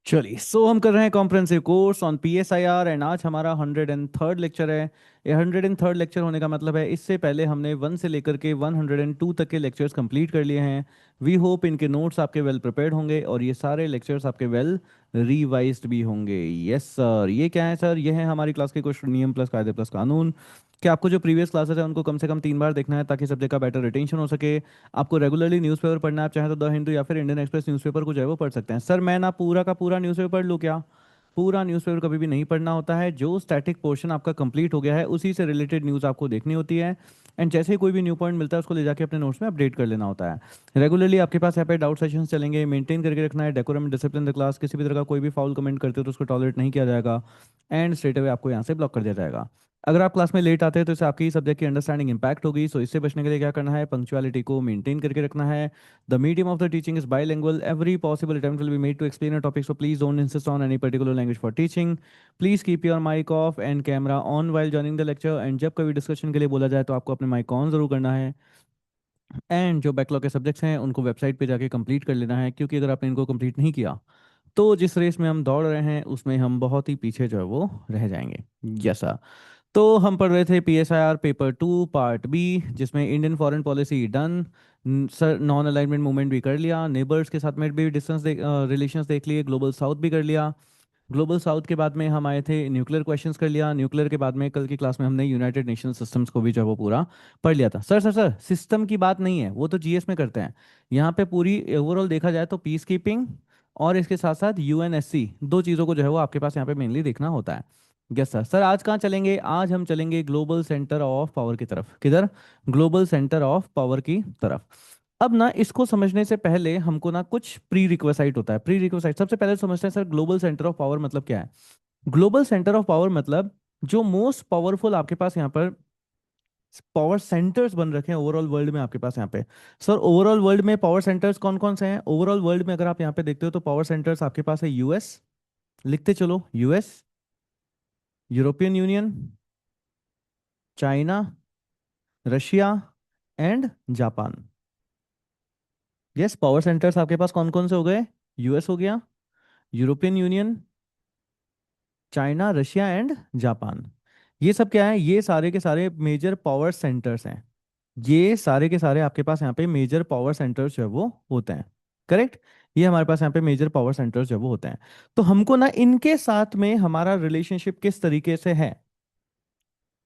चलिए हम कर रहे हैं comprehensive course on PSIR and आज हमारा 103rd लेक्चर है। ये 103rd लेक्चर होने का मतलब है इससे पहले हमने 1 से लेकर के 102 तक के लेक्चर्स कंप्लीट कर लिए हैं। वी होप इनके नोट्स आपके वेल प्रिपेयर्ड होंगे और ये सारे लेक्चर्स आपके वेल रिवाइज्ड भी होंगे। यस सर, ये क्या है सर? ये है हमारी क्लास के कुछ नियम प्लस कायदे प्लस कानून कि आपको जो प्रीवियस क्लासेस है उनको कम से कम 3 बार देखना है ताकि सब्जेक्ट का बेटर रिटेंशन हो सके। आपको रेगुलरली न्यूज़पेपर पढ़ना है, आप चाहें तो द हिंदू या फिर इंडियन एक्सप्रेस न्यूज़पेपर को जो है वो पढ़ सकते हैं। सर मैं ना पूरा का पूरा न्यूज़पेपर पढ़ लूँ क्या? पूरा न्यूज़पेपर कभी भी नहीं पढ़ना होता है। जो स्टैटिक पोर्शन आपका कंप्लीट हो गया है उसी से रिलेटेड न्यूज़ आपको देखनी होती है। एंड जैसे ही कोई भी न्यू पॉइंट मिलता है उसको ले जाके अपने नोट्स में अपडेट कर लेना होता है। रेगुलरली आपके पास यहाँ पे डाउट सेशंस चलेंगे, मेंटेन करके रखना है decorum and discipline the class. किसी भी तरह का कोई भी फाउल कमेंट करते हो तो उसको टॉलरेट नहीं किया जाएगा एंड स्ट्रेट अवे आपको यहाँ से ब्लॉक कर दिया जाएगा। अगर आप क्लास में लेट आते हैं तो इससे आपकी सब्जेक्ट की अंडरस्टैंडिंग इंपैक्ट होगी। सो इससे बचने के लिए क्या करना है? पंक्चुअलिटी को मेंटेन करके रखना है। The medium of the teaching is bilingual. Every possible attempt will be made to explain a topic, so please don't insist on any particular language for teaching. Please keep your mic off and camera on while joining the lecture. And जब कभी discussion के लिए बोला जाए तो आपको अपने mic on जरूर करना है। एंड जो बैकलॉग के सब्जेक्ट्स हैं उनको वेबसाइट पे जाके कंप्लीट कर लेना है, क्योंकि अगर आपने इनको कंप्लीट नहीं किया तो जिस रेस में हम दौड़ रहे हैं उसमें हम बहुत ही पीछे जो है वो रह जाएंगे। जैसा तो हम पढ़ रहे थे PSIR पेपर 2 पार्ट बी, जिसमें Indian foreign policy done. Sir non alignment movement भी कर लिया, नेबर्स के साथ में भी डिस्टेंस रिलेशंस देख लिए, ग्लोबल साउथ भी कर लिया। ग्लोबल साउथ के बाद में हम आए थे न्यूक्लियर क्वेश्चंस कर लिया। न्यूक्लियर के बाद में कल की क्लास में हमने यूनाइटेड नेशन सिस्टम्स को भी जो है वो पूरा पढ़ लिया था। सर सिस्टम की बात नहीं है, वो तो GS में करते हैं। यहाँ पे पूरी ओवरऑल देखा जाए तो पीस कीपिंग और इसके साथ साथ UNSC, दो चीज़ों को जो है वो आपके पास यहाँ पे मेनली देखना होता है। Yes sir. सर आज कहाँ चलेंगे? आज हम चलेंगे ग्लोबल सेंटर ऑफ पावर की तरफ। किधर? ग्लोबल सेंटर ऑफ पावर की तरफ। अब ना इसको समझने से पहले हमको ना कुछ प्री रिक्वेसाइट होता है। प्री रिक्वेसाइट सबसे पहले समझते हैं sir, global centre of power मतलब क्या है? ग्लोबल सेंटर ऑफ पावर मतलब जो मोस्ट पावरफुल आपके पास यहाँ पर पावर सेंटर्स बन रखे हैं ओवरऑल वर्ल्ड में आपके पास यहाँ पे। सर ओवरऑल वर्ल्ड में पावर सेंटर्स कौन कौन से हैं? ओवरऑल वर्ल्ड में अगर आप यहाँ पे देखते हो तो पावर सेंटर्स आपके पास है US, लिखते चलो US, European union, China, Russia and Japan. Yes, power centres आपके पास कौन कौन से हो गए? US हो गया, European union, China, Russia and Japan. ये सब क्या है? ये सारे के सारे मेजर पावर सेंटर्स हैं। ये सारे के सारे आपके पास यहाँ पे मेजर पावर सेंटर्स जो है वो होते हैं। करेक्ट? ये हमारे पास यहाँ पे मेजर पावर सेंटर्स जो है वो होते हैं। तो हमको ना इनके साथ में हमारा रिलेशनशिप किस तरीके से है,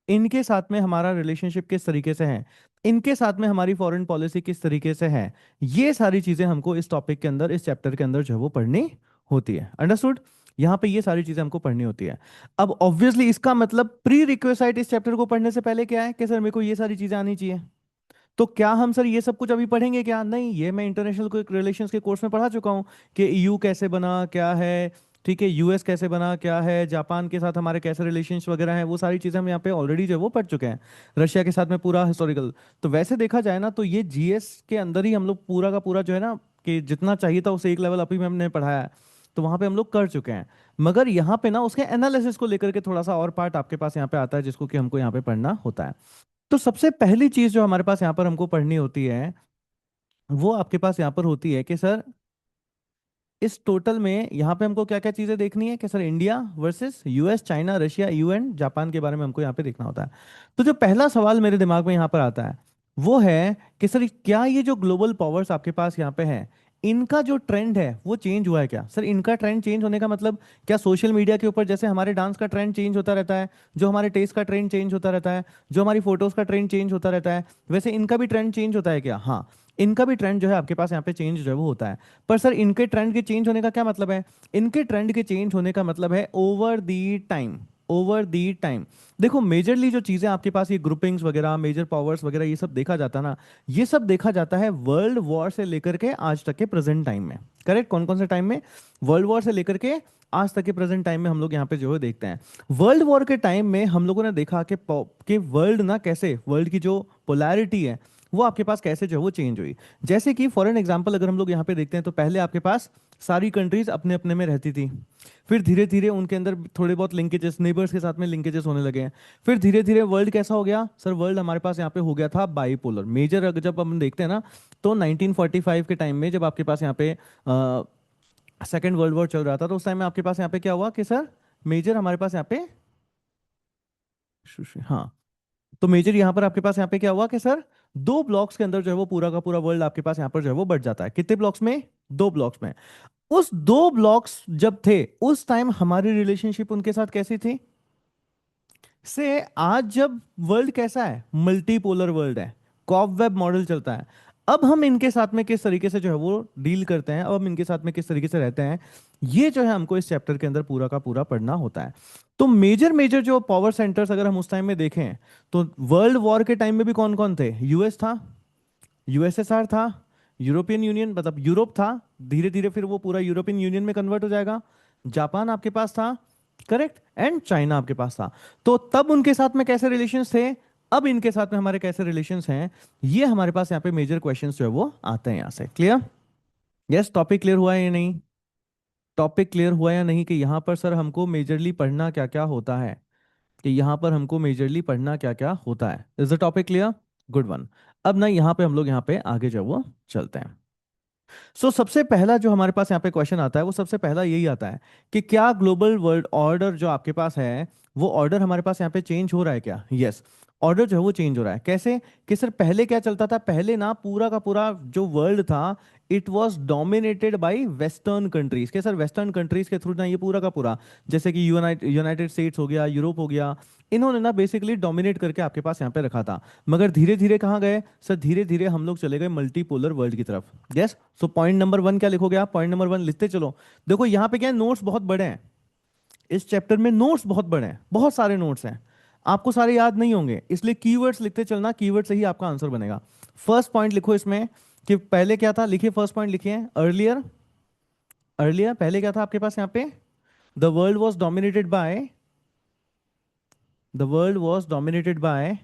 इनके साथ में हमारा रिलेशनशिप किस तरीके से है, इनके साथ में हमारी फॉरेन पॉलिसी किस तरीके से है, ये सारी चीजें हमको इस टॉपिक के अंदर, इस चैप्टर के अंदर जो है वो पढ़नी होती है। अंडरस्टूड? यहाँ पे ये सारी चीजें हमको पढ़नी होती है। अब ऑब्वियसली इसका मतलब प्री रिक्वेसाइट इस चैप्टर को पढ़ने से पहले क्या है कि सर मेरे को ये सारी चीजें आनी चाहिए। तो क्या हम सर ये सब कुछ अभी पढ़ेंगे क्या? नहीं, ये मैं इंटरनेशनल रिलेशंस के कोर्स में पढ़ा चुका हूँ कि EU कैसे बना, क्या है, ठीक है, US कैसे बना, क्या है, जापान के साथ हमारे कैसे रिलेशंस वगैरह हैं, वो सारी चीज़ें हम यहाँ पे ऑलरेडी जो है वो पढ़ चुके हैं। रशिया के साथ में पूरा हिस्टोरिकल। तो वैसे देखा जाए ना तो ये GS के अंदर ही हम लोग पूरा का पूरा जो है ना, कि जितना चाहिए था उसे एक लेवल अभी में हमने पढ़ाया है, तो वहाँ पे हम लोग कर चुके हैं। मगर यहाँ पे ना उसके एनालिसिस को लेकर के थोड़ा सा और पार्ट आपके पास यहाँ पे आता है जिसको कि हमको यहाँ पे पढ़ना होता है। तो सबसे पहली चीज जो हमारे पास यहाँ पर हमको पढ़नी होती है वो आपके पास यहाँ पर होती है कि सर इस टोटल में यहाँ पे हमको क्या क्या चीजें देखनी है कि sir India versus US, China, Russia, UN, Japan के बारे में हमको यहाँ पे देखना होता है। तो जो पहला सवाल मेरे दिमाग में यहाँ पर आता है वो है कि सर क्या ये जो ग्लोबल पावर्स आपके पास यहाँ पे हैं, इनका जो ट्रेंड है वो चेंज हुआ है क्या? सर इनका ट्रेंड चेंज होने का मतलब क्या सोशल मीडिया के ऊपर जैसे हमारे डांस का ट्रेंड चेंज होता रहता है, जो हमारे टेस्ट का ट्रेंड चेंज होता रहता है, जो हमारी फोटोज का ट्रेंड चेंज होता रहता है, वैसे इनका भी ट्रेंड चेंज होता है क्या? हाँ, इनका भी ट्रेंड जो है आपके पास यहाँ पे चेंज जो है वो होता है। पर सर इनके ट्रेंड के चेंज होने का क्या मतलब है? इनके ट्रेंड के चेंज होने का मतलब है over the time. Over the time. देखो मेजरली जो चीजें आपके पास ये ग्रुपिंग्स वगैरह, मेजर पावर्स वगैरह, ये सब देखा जाता है ना, ये सब देखा जाता है वर्ल्ड वॉर से लेकर के आज तक के प्रेजेंट टाइम में। करेक्ट? कौन कौन से टाइम में? वर्ल्ड वॉर से लेकर के आज तक के प्रेजेंट टाइम में हम लोग यहाँ पे जो है देखते हैं। वर्ल्ड वॉर के टाइम में हम लोगों ने देखा कि वर्ल्ड ना कैसे, वर्ल्ड की जो पोलैरिटी है वो आपके पास कैसे जो है वो चेंज हुई। जैसे कि फॉर एन एग्जांपल अगर हम लोग यहाँ पे देखते हैं तो पहले आपके पास सारी कंट्रीज अपने अपने में रहती थी। फिर धीरे धीरे उनके अंदर थोड़े बहुत लिंकेजेस, नेबर्स के साथ में लिंकेजेस होने लगे हैं। फिर धीरे धीरे वर्ल्ड कैसा हो गया सर? वर्ल्ड हमारे पास यहाँ पे हो गया था बाइपोलर। मेजर अगर जब हम देखते हैं ना तो 1945 के टाइम में जब आपके पास यहाँ पे सेकेंड वर्ल्ड वॉर चल रहा था, तो उस टाइम में आपके पास यहाँ पे क्या हुआ कि सर मेजर हमारे पास यहाँ पे हाँ, तो मेजर यहाँ पर आपके पास यहाँ पे क्या हुआ कि सर दो ब्लॉक्स के अंदर जो है वो पूरा का पूरा वर्ल्ड आपके पास यहाँ पर जो है वो बढ़ जाता है। कितने ब्लॉक्स में? दो ब्लॉक्स में। उस दो ब्लॉक्स जब थे उस टाइम हमारी रिलेशनशिप उनके साथ कैसी थी? से आज जब वर्ल्ड कैसा है, मल्टीपोलर वर्ल्ड है, कॉबवेब मॉडल चलता है। अब हम इनके साथ में किस तरीके से जो है वो डील करते हैं, अब हम इनके साथ में किस तरीके से रहते हैं, ये जो है हमको इस चैप्टर के अंदर पूरा का पूरा पढ़ना होता है। तो मेजर मेजर जो पावर सेंटर्स अगर हम उस टाइम में देखें, तो वर्ल्ड वॉर के टाइम में भी कौन कौन थे? यूएस था, यूएसएसआर था, यूरोपियन यूनियन मतलब यूरोप था, धीरे धीरे फिर वो पूरा यूरोपियन यूनियन में कन्वर्ट हो जाएगा, जापान आपके पास था, करेक्ट, एंड चाइना आपके पास था। तो तब उनके साथ में कैसे रिलेशंस थे, अब इनके साथ में हमारे कैसे रिलेशंस हैं, ये हमारे पास यहाँ पे मेजर क्वेश्चंस जो है वो आते हैं यहाँ से। क्लियर? यस, टॉपिक क्लियर हुआ है या नहीं? टॉपिक क्लियर हुआ या नहीं कि यहाँ पर सर हमको मेजरली पढ़ना क्या क्या होता है, कि यहाँ पर हमको मेजरली पढ़ना क्या क्या होता है। Is the topic clear? Good one. अब ना यहाँ पे हम लोग यहाँ पे आगे जो है वो चलते हैं। सबसे पहला जो हमारे पास यहाँ पे क्वेश्चन आता है वो सबसे पहला यही आता है कि क्या ग्लोबल वर्ल्ड ऑर्डर जो आपके पास है वो ऑर्डर हमारे पास यहाँ पे चेंज हो रहा है क्या? यस, ऑर्डर जो है वो चेंज हो रहा है। कैसे? कि सर पहले क्या चलता था, पहले ना पूरा का पूरा जो वर्ल्ड था it was dominated by western countries के, सर वेस्टर्न कंट्रीज के थ्रू ना ये पूरा का पूरा, जैसे कि यूनाइटेड स्टेट्स हो गया, यूरोप हो गया, इन्होंने ना बेसिकली डोमिनेट करके आपके पास यहाँ पे रखा था। मगर धीरे धीरे कहाँ गए सर? धीरे धीरे हम लोग चले गए मल्टीपोलर वर्ल्ड की तरफ। Yes, so point number one क्या लिखोगे आप? पॉइंट नंबर वन लिखते चलो। देखो यहाँ पे क्या है, नोट्स बहुत बड़े हैं, इस चैप्टर में नोट्स बहुत बड़े हैं, बहुत सारे नोट्स हैं, आपको सारे याद नहीं होंगे, इसलिए कीवर्ड्स लिखते चलना, कीवर्ड से ही आपका आंसर बनेगा। फर्स्ट पॉइंट लिखो इसमें कि पहले क्या था, लिखिए फर्स्ट पॉइंट लिखिए अर्लियर। अर्लियर पहले क्या था आपके पास यहाँ पे? The world was dominated by, the world was dominated by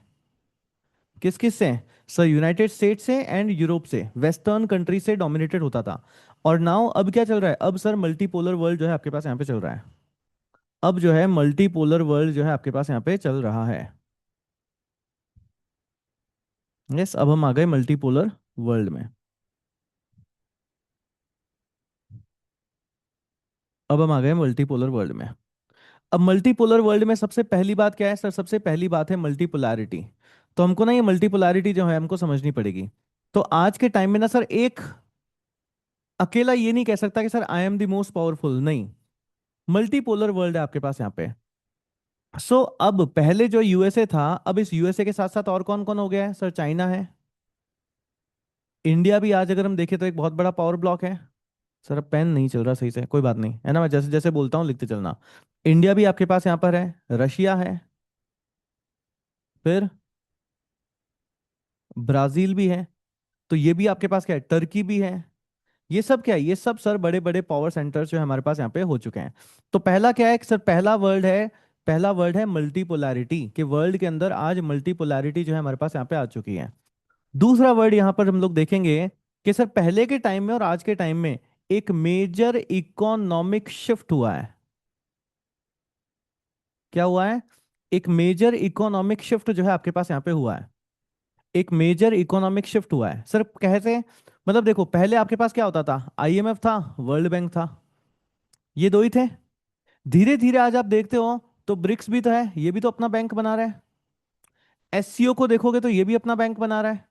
किस किस से? सर यूनाइटेड स्टेट से एंड यूरोप से, वेस्टर्न कंट्री से डोमिनेटेड होता था। और नाउ अब क्या चल रहा है? अब सर मल्टीपोलर वर्ल्ड जो है आपके पास यहाँ पे चल रहा है। अब जो है मल्टीपोलर वर्ल्ड जो है आपके पास यहाँ पे चल रहा है। यस, अब हम आ गए मल्टीपोलर वर्ल्ड में। अब हम आ गए मल्टीपोलर वर्ल्ड में। अब मल्टीपोलर वर्ल्ड में सबसे पहली बात क्या है सर? सबसे पहली बात है मल्टीपोलैरिटी। तो हमको ना ये मल्टीपोलैरिटी जो है हमको समझनी पड़ेगी। तो आज के टाइम में ना सर एक अकेला ये नहीं कह सकता कि sir I am the most powerful, नहीं, मल्टीपोलर वर्ल्ड है आपके पास यहाँ पे। अब पहले जो यूएसए था, अब इस यूएसए के साथ साथ और कौन कौन हो गया है सर? चाइना है, इंडिया भी आज अगर हम देखें तो एक बहुत बड़ा पावर ब्लॉक है। सर अब पेन नहीं चल रहा सही से, कोई बात नहीं है ना, मैं जैसे जैसे बोलता हूँ लिखते चलना। इंडिया भी आपके पास यहाँ पर है, रशिया है, फिर ब्राजील भी है, तो ये भी आपके पास क्या है? टर्की भी है। ये सब क्या है? ये सब सर बड़े बड़े पावर सेंटर्स जो हमारे पास यहाँ पे हो चुके हैं। तो पहला क्या है सर? पहला वर्ड है, पहला वर्ड है मल्टीपोलैरिटी, कि वर्ल्ड के अंदर आज मल्टीपोलैरिटी जो है हमारे पास यहाँ पे आ चुकी है। दूसरा वर्ड यहाँ पर हम लोग देखेंगे कि सर पहले के टाइम में और आज के टाइम में एक मेजर इकोनॉमिक शिफ्ट हुआ है। क्या हुआ है? एक मेजर इकोनॉमिक शिफ्ट जो है आपके पास यहाँ पे हुआ है। एक मेजर इकोनॉमिक शिफ्ट हुआ है सर, कैसे? मतलब देखो पहले आपके पास क्या होता था? आईएमएफ था, वर्ल्ड बैंक था, ये दो ही थे। धीरे धीरे आज आप देखते हो तो ब्रिक्स भी तो है, ये भी तो अपना बैंक बना रहा है। एससीओ को देखोगे तो ये भी अपना बैंक बना रहा है।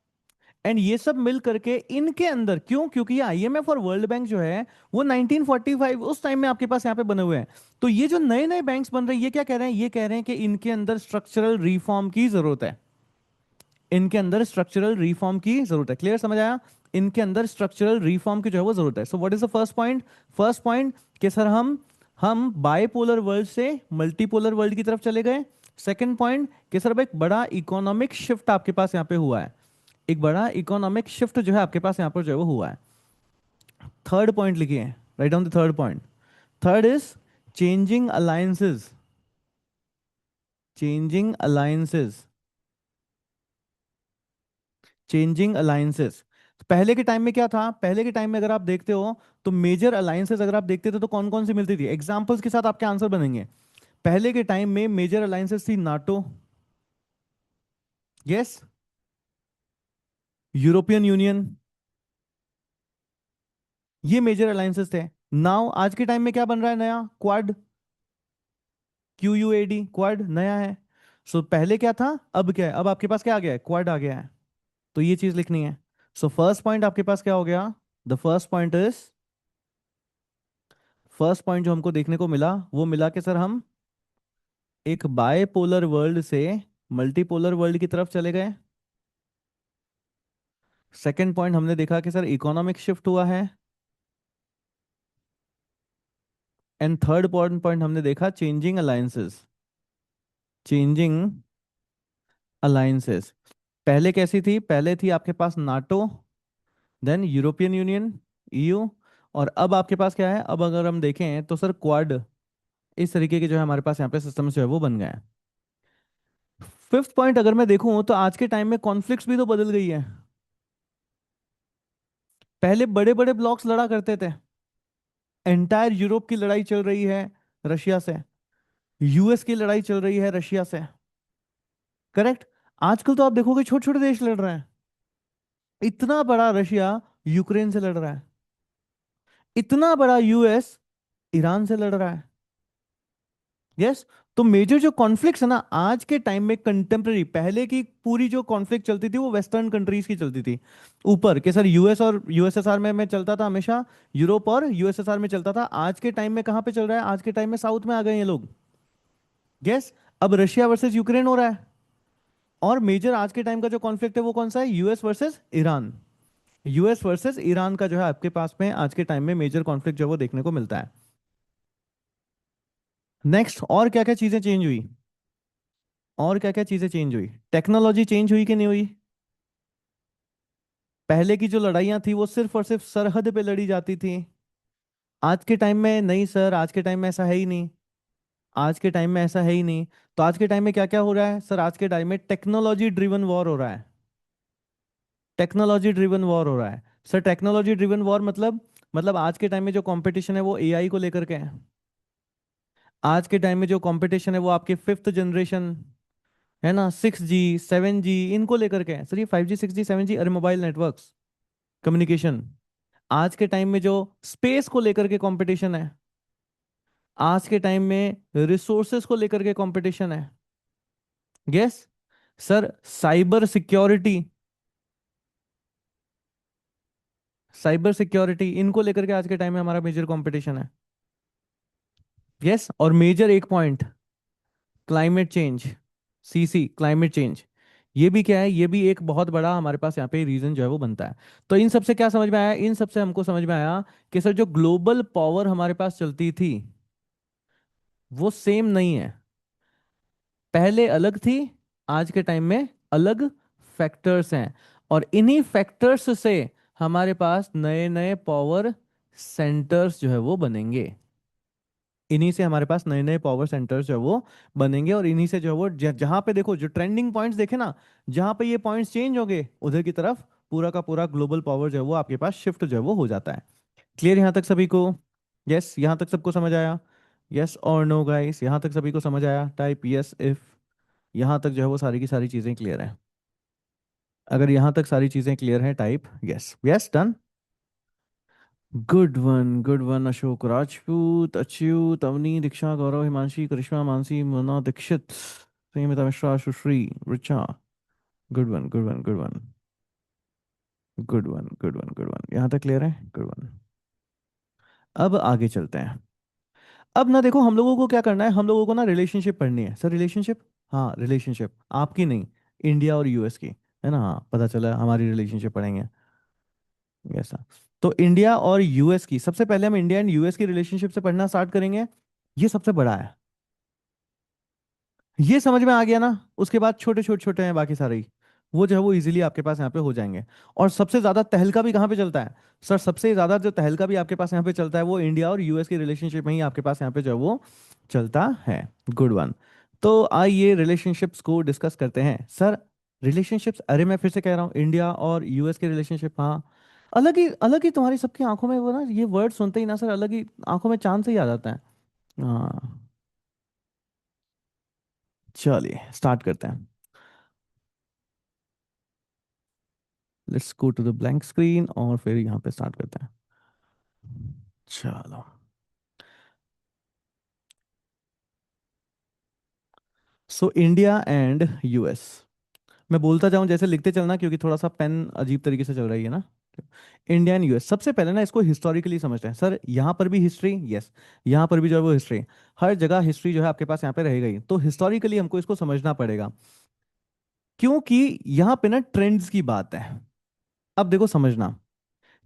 एंड ये सब मिल करके इनके अंदर, क्यों? क्योंकि ये आईएमएफ और वर्ल्ड बैंक जो है वो 1945 उस टाइम में आपके पास यहाँ पे बने हुए हैं। तो ये जो नए नए बैंक्स बन रहे हैं ये क्या कह रहे हैं? ये कह रहे हैं कि इनके अंदर स्ट्रक्चरल रिफॉर्म की जरूरत है, इनके अंदर स्ट्रक्चरल रिफॉर्म की जरूरत है। क्लियर, समझ आया? इनके अंदर स्ट्रक्चरल रिफॉर्म की जो है वो जरूरत है। So what is the first point? First point कि सर हम बायपोलर वर्ल्ड से मल्टीपोलर वर्ल्ड की तरफ चले गए। सेकंड पॉइंट कि सर अब एक बड़ा इकोनॉमिक शिफ्ट आपके पास यहाँ पे हुआ है, एक बड़ा इकोनॉमिक शिफ्ट जो है आपके पास यहाँ पर जो है वो हुआ है। थर्ड पॉइंट लिखिए, write down the third point. Third is changing alliances, changing alliances, changing alliances. पहले के टाइम में क्या था? पहले के टाइम में अगर आप देखते हो तो मेजर अलायंसेस अगर आप देखते थे तो कौन कौन सी मिलती थी? एग्जांपल्स के साथ आपके आंसर बनेंगे। पहले के टाइम में मेजर अलायंसेस थी नाटो, यस, यूरोपियन यूनियन, ये मेजर अलायंसेस थे। नाउ आज के टाइम में क्या बन रहा है नया? क्वाड, QUAD, क्वाड नया है। सो पहले क्या था, अब क्या है? अब आपके पास क्या आ गया है? क्वाड आ गया है। तो ये चीज लिखनी है। सो फर्स्ट पॉइंट आपके पास क्या हो गया? The first point is, first point जो हमको देखने को मिला वो मिला कि सर हम एक बायपोलर वर्ल्ड से मल्टीपोलर वर्ल्ड की तरफ चले गए। सेकंड पॉइंट हमने देखा कि सर इकोनॉमिक शिफ्ट हुआ है। एंड थर्ड पॉइंट पॉइंट हमने देखा चेंजिंग अलायंसेस, चेंजिंग अलायंसेस। पहले कैसी थी? पहले थी आपके पास NATO, then European union, EU, और अब आपके पास क्या है? अब अगर हम देखें तो सर क्वाड, इस तरीके के जो है हमारे पास यहाँ पे सिस्टम जो है वो बन गए हैं। फिफ्थ पॉइंट अगर मैं देखूं तो आज के टाइम में कॉन्फ्लिक्ट्स भी तो बदल गई है। पहले बड़े बड़े ब्लॉक्स लड़ा करते थे, एंटायर यूरोप की लड़ाई चल रही है रशिया से, US की लड़ाई चल रही है रशिया से, करेक्ट? आजकल तो आप देखोगे छोटे छोटे देश लड़ रहे हैं। इतना बड़ा रशिया यूक्रेन से लड़ रहा है, इतना बड़ा US ईरान से लड़ रहा है। यस। तो मेजर जो कॉन्फ्लिक्ट्स है ना आज के टाइम में कंटेम्प्रेरी, पहले की पूरी जो कॉन्फ्लिक्ट चलती थी वो वेस्टर्न कंट्रीज की चलती थी, ऊपर के सर US और USSR में चलता था हमेशा, यूरोप और USSR में चलता था। आज के टाइम में कहाँ पे चल रहा है? आज के टाइम में साउथ में आ गए ये लोग। यस। अब रशिया वर्सेस यूक्रेन हो रहा है। और मेजर आज के टाइम का जो कॉन्फ्लिक्ट है वो कौन सा है? US versus Iran. US versus Iran का जो है आपके पास में आज के टाइम में मेजर कॉन्फ्लिक्ट जो है वो देखने को मिलता है। नेक्स्ट, और क्या क्या चीजें चेंज हुई? और क्या क्या चीजें चेंज हुई? टेक्नोलॉजी चेंज हुई कि नहीं हुई? पहले की जो लड़ाइयाँ थी वो सिर्फ और सिर्फ सरहद पे लड़ी जाती थी। आज के टाइम में नहीं सर, आज के टाइम में ऐसा है ही नहीं। आज के टाइम में ऐसा है ही नहीं। तो आज के टाइम में क्या क्या हो रहा है सर? आज के टाइम में टेक्नोलॉजी ड्रिवन वॉर हो रहा है। टेक्नोलॉजी ड्रिवन वॉर हो रहा है। सर टेक्नोलॉजी ड्रिवन वॉर मतलब आज के टाइम में जो कंपटीशन है वो AI को लेकर के है। आज के टाइम में जो कंपटीशन है वो आपके फिफ्थ जनरेशन, है ना, 6G 7G इनको लेकर के है सर। ये 5G 6G 7G अरे मोबाइल नेटवर्क्स, कम्युनिकेशन। आज के टाइम में जो स्पेस को लेकर के कंपटीशन है, आज के टाइम में रिसोर्सेस को लेकर के कंपटीशन है। Yes. Sir cyber security, cyber security इनको लेकर के आज के टाइम में हमारा मेजर कंपटीशन है। यस। और मेजर एक point, climate change, CC climate change, ये भी क्या है? ये भी एक बहुत बड़ा हमारे पास यहाँ पे रीजन जो है वो बनता है। तो इन सबसे क्या समझ में आया? इन सबसे हमको समझ में आया कि सर जो ग्लोबल पावर हमारे पास चलती थी वो सेम नहीं है। पहले अलग थी, आज के टाइम में अलग फैक्टर्स हैं। और इन्हीं फैक्टर्स से हमारे पास नए नए पावर सेंटर्स जो है वो बनेंगे। इन्हीं से हमारे पास नए नए पावर सेंटर्स जो है वो बनेंगे। और इन्हीं से जो है वो जहां पे देखो, जो ट्रेंडिंग पॉइंट्स देखे ना, जहां पे ये पॉइंट्स चेंज होंगे उधर की तरफ पूरा का पूरा ग्लोबल पावर जो है वो आपके पास शिफ्ट जो है वो हो जाता है। क्लियर यहाँ तक सभी को? यस, यहाँ तक सबको समझ आया? यस और नो गाइस, यहाँ तक सभी को समझ आया? टाइप यस इफ यहाँ तक जो है वो सारी की सारी चीजें क्लियर हैं। अगर यहाँ तक सारी चीजें क्लियर हैं type yes. Yes done. Good one Ashok Rajput, Achyut, Avani, Diksha, Gaurav, Himanshi, Karishma, Mansi, Mona Dixit, Sanyamita Mishra, Sushree, Richa. Good one good one, यहाँ तक क्लियर है? Good one. अब आगे चलते हैं। अब ना देखो, हम लोगों को क्या करना है? हम लोगों को ना रिलेशनशिप पढ़नी है सर। रिलेशनशिप, हाँ रिलेशनशिप आपकी नहीं, इंडिया और US की, है ना? हाँ पता चला, हमारी रिलेशनशिप पढ़ेंगे। ऐसा। तो इंडिया और US की, सबसे पहले हम इंडिया एंड US की रिलेशनशिप से पढ़ना स्टार्ट करेंगे। ये सबसे बड़ा है। ये समझ में आ गया ना? उसके बाद छोटे छोटे छोटे हैं बाकी सारे ही, वो जो है वो इजीली आपके पास यहाँ पे हो जाएंगे। और सबसे ज्यादा तहलका भी कहाँ पे चलता है सर? सबसे ज्यादा जो तहलका भी आपके पास यहाँ पे चलता है वो इंडिया और US की रिलेशनशिप में ही आपके पास यहाँ पे जो है वो चलता है। Good one. तो आइए रिलेशनशिप्स को डिस्कस करते हैं सर। रिलेशनशिप्स, अरे मैं फिर से कह रहा हूँ, इंडिया और US की रिलेशनशिप, हाँ अलग ही तुम्हारी सबकी आंखों में वो ना, ये वर्ड सुनते ही ना सर अलग ही आंखों में चांद से ही आ जाता है। हाँ चलिए स्टार्ट करते हैं। Let's go to the blank screen और फिर यहाँ पे स्टार्ट करते हैं। चलो। So India and US. मैं बोलता जाऊं जैसे लिखते चलना, क्योंकि थोड़ा सा पेन अजीब तरीके से चल रही है ना। इंडिया एंड यूएस, सबसे पहले ना इसको हिस्टोरिकली समझते हैं सर। यहाँ पर भी हिस्ट्री, यस। यहाँ पर भी जो है वो हिस्ट्री। हर जगह हिस्ट्री जो है आपके पास यहाँ पे रहेगा ही, तो हिस्टोरिकली हमको इसको समझना पड़ेगा। क्योंकि यहाँ पे ना ट्रेंड्स की बात है। अब देखो समझना,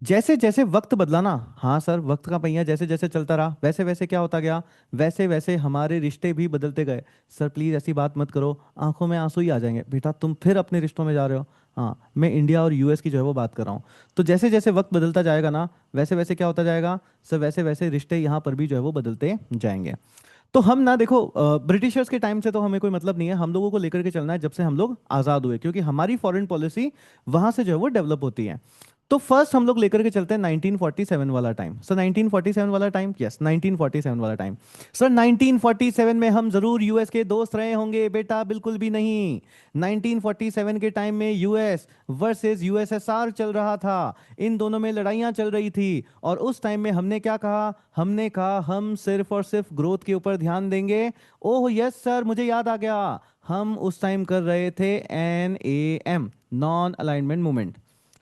जैसे जैसे वक्त बदला ना, हाँ सर, वक्त का पहिया जैसे जैसे चलता रहा, वैसे वैसे क्या होता गया, वैसे वैसे हमारे रिश्ते भी बदलते गए। सर प्लीज ऐसी बात मत करो, आंखों में आंसू ही आ जाएंगे बेटा, तुम फिर अपने रिश्तों में जा रहे हो। हाँ, मैं इंडिया और यूएस की जो है वो बात कर रहा हूँ। तो जैसे जैसे वक्त बदलता जाएगा ना, वैसे वैसे क्या होता जाएगा सर, वैसे वैसे रिश्ते यहाँ पर भी जो है वो बदलते जाएंगे। तो हम ना देखो, ब्रिटिशर्स के टाइम से तो हमें कोई मतलब नहीं है, हम लोगों को लेकर के चलना है जब से हम लोग आज़ाद हुए, क्योंकि हमारी फॉरेन पॉलिसी वहां से जो है वो डेवलप होती है। तो फर्स्ट हम लोग लेकर के चलते हैं 1947 वाला टाइम। सर 1947 वाला टाइम, यस 1947 वाला टाइम। सर 1947 में हम जरूर यूएस के दोस्त रहे होंगे बेटा, बिल्कुल भी नहीं। 1947 के टाइम में यूएस वर्सेस यूएसएसआर चल रहा था। इन दोनों में लड़ाइयां चल रही थी। और उस टाइम में हमने क्या कहा, हमने कहा हम सिर्फ और सिर्फ ग्रोथ के ऊपर ध्यान देंगे। ओह यस सर, मुझे याद आ गया। हम उस टाइम कर रहे थे NAM, नॉन अलाइनमेंट मूवमेंट।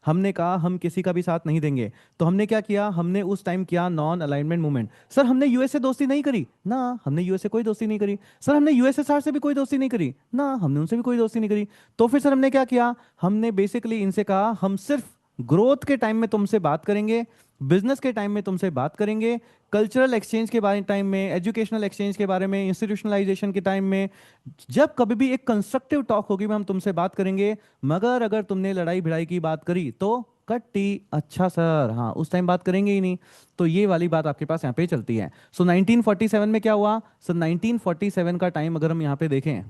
हमने कहा हम किसी का भी साथ नहीं देंगे। तो हमने क्या किया, हमने उस टाइम किया नॉन अलाइनमेंट मूवमेंट। सर हमने यूएस से दोस्ती नहीं करी ना, हमने यूएस से कोई दोस्ती नहीं करी। सर हमने यूएसएसआर से भी कोई दोस्ती नहीं करी ना, हमने उनसे भी कोई दोस्ती नहीं करी। तो फिर सर हमने क्या किया, हमने बेसिकली इनसे कहा हम सिर्फ ग्रोथ के टाइम में तुमसे बात करेंगे, बिजनेस के टाइम में तुमसे बात करेंगे, कल्चरल एक्सचेंज के बारे टाइम में, एजुकेशनल एक्सचेंज के बारे में, इंस्टीट्यूशनलाइजेशन के टाइम में, जब कभी भी एक कंस्ट्रक्टिव टॉक होगी में हम तुमसे बात करेंगे। मगर अगर तुमने लड़ाई भिड़ाई की बात करी तो कट्टी। अच्छा सर, हाँ उस टाइम बात करेंगे ही नहीं। तो ये वाली बात आपके पास यहाँ पे चलती है। सो 1947 में क्या हुआ सर, 1947 का टाइम अगर हम यहाँ पे देखें,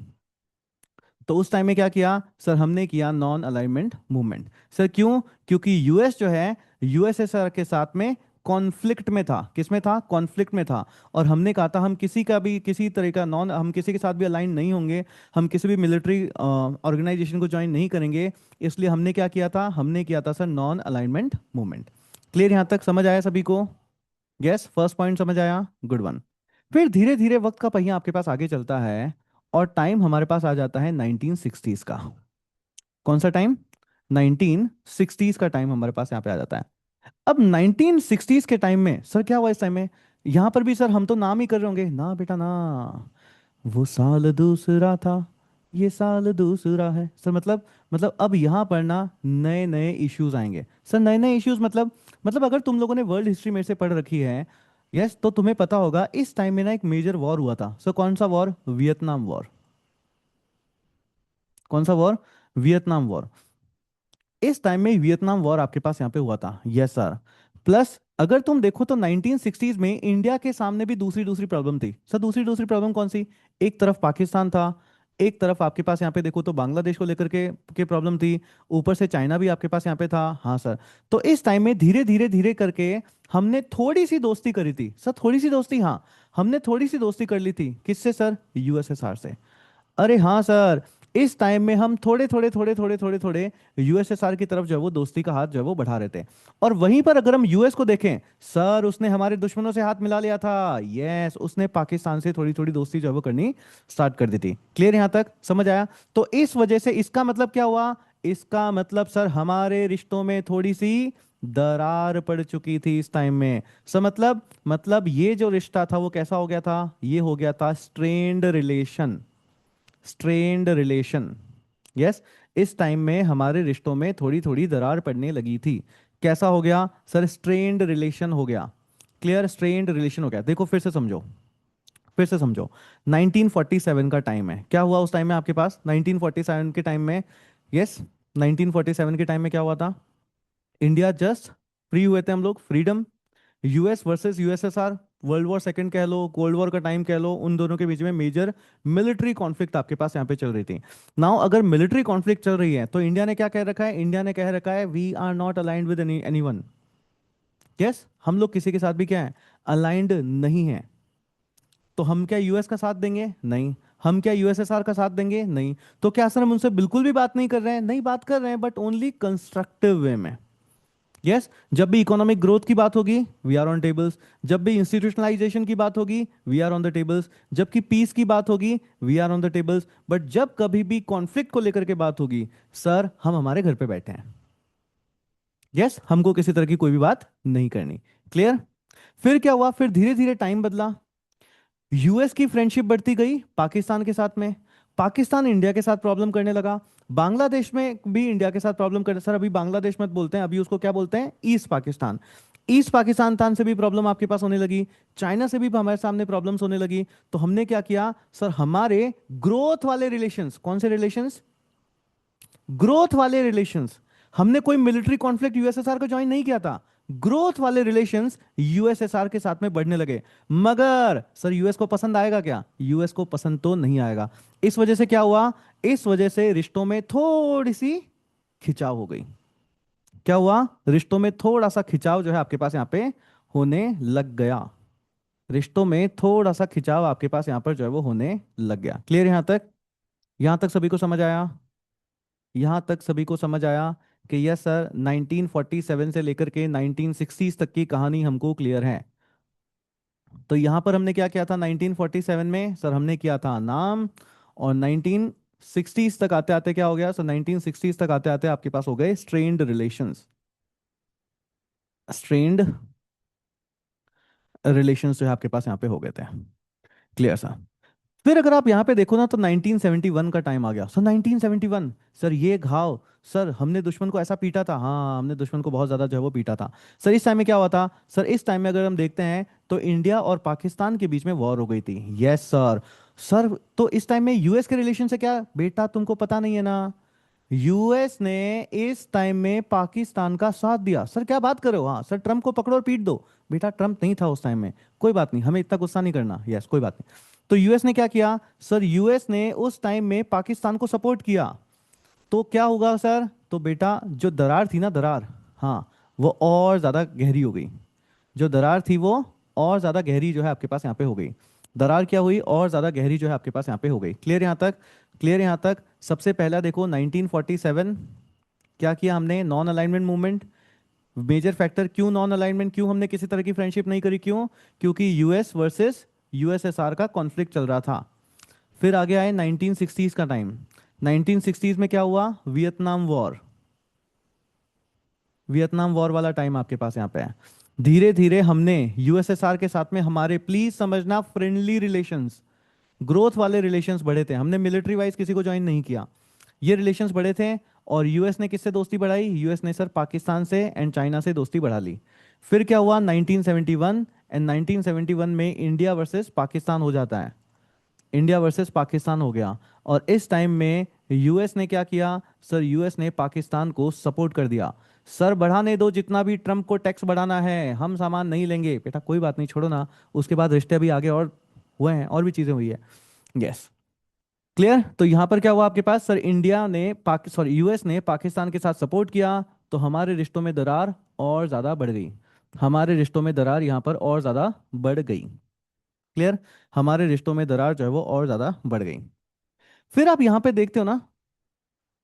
तो उस टाइम में क्या किया सर, हमने किया नॉन अलाइनमेंट मूवमेंट। सर क्यों, क्योंकि यूएस जो है यूएसएसआर के साथ में कॉन्फ्लिक्ट में था। किस में था, कॉन्फ्लिक्ट में था। और हमने कहा था हम किसी का भी किसी तरह का नॉन, हम किसी के साथ भी अलाइन नहीं होंगे, हम किसी भी मिलिट्री ऑर्गेनाइजेशन को ज्वाइन नहीं करेंगे। इसलिए हमने क्या किया था, हमने किया था sir non alignment movement. Clear, यहां तक समझ आया सभी को? यस, फर्स्ट पॉइंट समझ आया, गुड वन। फिर धीरे धीरे वक्त का पहिया आपके पास आगे चलता है, और टाइम हमारे पास आ जाता है 1960s का। कौन सा टाइम, 1960s का टाइम हमारे पास यहाँ पे आ जाता है। अब 1960s के टाइम में सर क्या हुआ इस टाइम में, यहां पर भी सर हम तो नाम ही कर रहे होंगे ना बेटा ना, वो साल दूसरा था, ये साल दूसरा है सर। मतलब अब यहाँ पर ना नए नए इश्यूज आएंगे सर। नए नए इश्यूज मतलब अगर तुम लोगों ने वर्ल्ड हिस्ट्री मेरे से पढ़ रखी है, यस, तो तुम्हें पता होगा इस टाइम में ना एक मेजर वॉर हुआ था सर। कौन सा वॉर, वियतनाम वॉर। कौन सा वॉर, वियतनाम वॉर। इस टाइम में वियतनाम वॉर आपके पास यहाँ पे हुआ था, यस सर। प्लस अगर तुम देखो तो 1960s में इंडिया के सामने भी दूसरी दूसरी प्रॉब्लम थी सर। दूसरी दूसरी प्रॉब्लम कौन सी, एक तरफ पाकिस्तान था, एक तरफ आपके पास यहाँ पे देखो तो बांग्लादेश को लेकर के प्रॉब्लम थी, ऊपर से चाइना भी आपके पास यहाँ पे था। हाँ सर। तो इस टाइम में धीरे धीरे धीरे करके हमने थोड़ी सी दोस्ती करी थी सर, थोड़ी सी दोस्ती, हाँ हमने थोड़ी सी दोस्ती कर ली थी, किससे सर, यूएसएसआर से। अरे हाँ सर, इस टाइम में हम थोड़े थोड़े थोड़े थोड़े थोड़े थोड़े यूएसएसआर की तरफ जो है वो दोस्ती का हाथ जो है वो बढ़ा रहे थे। और वहीं पर अगर हम यूएस को देखें, सर उसने हमारे दुश्मनों से हाथ मिला लिया था। यस, उसने पाकिस्तान से थोड़ी थोड़ी दोस्ती जो है वो करनी स्टार्ट कर दी थी। क्लियर, यहां तक समझ आया? तो इस वजह से इसका मतलब क्या हुआ, इसका मतलब सर हमारे रिश्तों में थोड़ी सी दरार पड़ चुकी थी इस टाइम में। सर मतलब ये जो रिश्ता था वो कैसा हो गया था, ये हो गया था strained relation. Strained relation, yes. इस टाइम में हमारे रिश्तों में थोड़ी थोड़ी दरार पड़ने लगी थी। कैसा हो गया सर, स्ट्रेन्ड रिलेशन हो गया। क्लियर, स्ट्रेन्ड रिलेशन हो गया। देखो फिर से समझो, फिर से समझो। 1947 का टाइम है, क्या हुआ उस टाइम में आपके पास 1947 के टाइम में, यस 1947 के टाइम में क्या हुआ था, इंडिया जस्ट फ्री हुए थे हम लोग, freedom. US versus USSR, world war second कह लो, कोल्ड वॉर का टाइम कह लो, उन दोनों के बीच में मेजर मिलिट्री कॉन्फ्लिक्ट आपके पास यहाँ पे चल रही थी। नाउ अगर मिलिट्री कॉन्फ्लिक्ट चल रही है तो इंडिया ने क्या कह रखा है, इंडिया ने कह रखा है we are not aligned with anyone. Yes, हम लोग किसी के साथ भी क्या है, अलाइंड नहीं है। तो हम क्या यूएस का साथ देंगे, नहीं। हम क्या यूएसएसआर का साथ देंगे, नहीं। तो क्या सर हम उनसे बिल्कुल भी बात नहीं कर रहे हैं, नहीं बात कर रहे हैं, बट ओनली कंस्ट्रक्टिव वे में। यस, जब भी इकोनॉमिक ग्रोथ की बात होगी वी आर ऑन टेबल्स, जब भी इंस्टीट्यूशनलाइजेशन की बात होगी we are on the tables, जबकि पीस की बात होगी we are on the tables, but जब कभी भी कॉन्फ्लिक्ट को लेकर के बात होगी सर हम हमारे घर पे बैठे हैं। यस, हमको किसी तरह की कोई भी बात नहीं करनी। क्लियर? फिर क्या हुआ, फिर धीरे धीरे टाइम बदला, यूएस की फ्रेंडशिप बढ़ती गई पाकिस्तान के साथ में, पाकिस्तान इंडिया के साथ प्रॉब्लम करने लगा, बांग्लादेश में भी इंडिया के साथ प्रॉब्लम कर, सर अभी बांग्लादेश मत बोलते हैं, अभी उसको क्या बोलते हैं, ईस्ट पाकिस्तान। ईस्ट पाकिस्तान तान से भी प्रॉब्लम आपके पास होने लगी, चाइना से भी हमारे सामने प्रॉब्लम्स होने लगी। तो हमने क्या किया सर, हमारे ग्रोथ वाले रिलेशंस, कौन से रिलेशंस, ग्रोथ वाले रिलेशंस, हमने कोई मिलिट्री कॉन्फ्लिक्ट यूएसएसआर को ज्वाइन नहीं किया था, ग्रोथ वाले रिलेशंस यूएसएसआर के साथ में बढ़ने लगे। मगर सर यूएस को पसंद आएगा क्या, यूएस को पसंद तो नहीं आएगा। इस वजह से क्या हुआ, इस वजह से रिश्तों में थोड़ी सी खिंचाव हो गई। क्या हुआ, रिश्तों में थोड़ा सा खिंचाव जो है आपके पास यहां पे होने लग गया, रिश्तों में थोड़ा सा खिंचाव आपके पास यहां पर जो है वो होने लग गया। क्लियर यहां तक, यहां तक सभी को समझ आया, यहां तक सभी को समझ आया कि यस सर 1947 से लेकर के 1960s तक की कहानी हमको क्लियर है। तो यहां पर हमने क्या किया था 1947 में, सर हमने किया था नाम, और 1960s तक आते आते क्या हो गया सर, 1960s तक आते आते आपके पास हो गए स्ट्रेन्ड रिलेशंस, स्ट्रेन्ड रिलेशंस जो है आपके पास यहाँ पे हो गए थे। Clear sir? फिर अगर आप यहाँ पे देखो ना तो 1971 का टाइम आ गया सर, 1971, सर ये घाव, सर हमने दुश्मन को ऐसा पीटा था, हाँ हमने दुश्मन को बहुत ज्यादा जो है वो पीटा था। सर इस टाइम में क्या हुआ था, सर इस टाइम में अगर हम देखते हैं तो इंडिया और पाकिस्तान के बीच में वॉर हो गई थी। यस सर, सर तो इस टाइम में यूएस के रिलेशन से क्या बेटा तुमको पता नहीं है ना, यूएस ने इस टाइम में पाकिस्तान का साथ दिया। सर क्या बात करो, हाँ सर ट्रम्प को पकड़ो और पीट दो, बेटा ट्रम्प नहीं था उस टाइम में, कोई बात नहीं, हमें इतना गुस्सा नहीं करना, यस कोई बात नहीं। तो यूएस ने क्या किया सर, यूएस ने उस टाइम में पाकिस्तान को सपोर्ट किया। तो क्या होगा सर, तो बेटा जो दरार थी ना, दरार, हाँ वो और ज्यादा गहरी हो गई, जो दरार थी वो और ज्यादा गहरी जो है आपके पास यहाँ पे हो गई, दरार क्या हुई और ज्यादा गहरी जो है आपके पास यहाँ पे हो गई। क्लियर यहाँ तक, क्लियर यहाँ तक? सबसे पहला देखो 1947 क्या किया हमने, non alignment movement, major factor क्यों नॉन अलाइनमेंट, क्यों हमने किसी तरह की फ्रेंडशिप नहीं करी, क्यों, क्योंकि यूएस वर्सेस यूएसएसआर का कॉन्फ्लिक्ट चल रहा था। फिर आगे आए 1960s का टाइम, 1960s में क्या हुआ, वियतनाम वॉर, वियतनाम वॉर वाला टाइम आपके पास यहाँ पे है। धीरे धीरे हमने यूएसएसआर के साथ में हमारे, प्लीज समझना, फ्रेंडली रिलेशंस, ग्रोथ वाले रिलेशंस बढ़े थे, हमने मिलिट्री वाइज किसी को ज्वाइन नहीं किया, ये रिलेशंस बढ़े थे। और यूएस ने किससे दोस्ती बढ़ाई, यूएस ने सर पाकिस्तान से एंड चाइना से दोस्ती बढ़ा ली। फिर क्या हुआ 1971, एंड 1971 में इंडिया वर्सेस पाकिस्तान हो जाता है, इंडिया वर्सेस पाकिस्तान हो गया। और इस टाइम में यूएस ने क्या किया सर, यूएस ने पाकिस्तान को सपोर्ट कर दिया, सर बढ़ाने दो जितना भी ट्रम्प को टैक्स बढ़ाना है, हम सामान नहीं लेंगे, बेटा कोई बात नहीं छोड़ो ना। उसके बाद रिश्ते भी आगे और हुए हैं, और भी चीजें हुई है। Yes, clear? तो यहां पर क्या हुआ आपके पास सर, इंडिया ने पाकि सॉरी यूएस ने पाकिस्तान के साथ सपोर्ट किया, तो हमारे रिश्तों में दरार और ज्यादा बढ़ गई, हमारे रिश्तों में दरार यहां पर और ज्यादा बढ़ गई। क्लियर? हमारे रिश्तों में दरार जो है वो और ज्यादा बढ़ गई। फिर आप यहां पे देखते हो ना,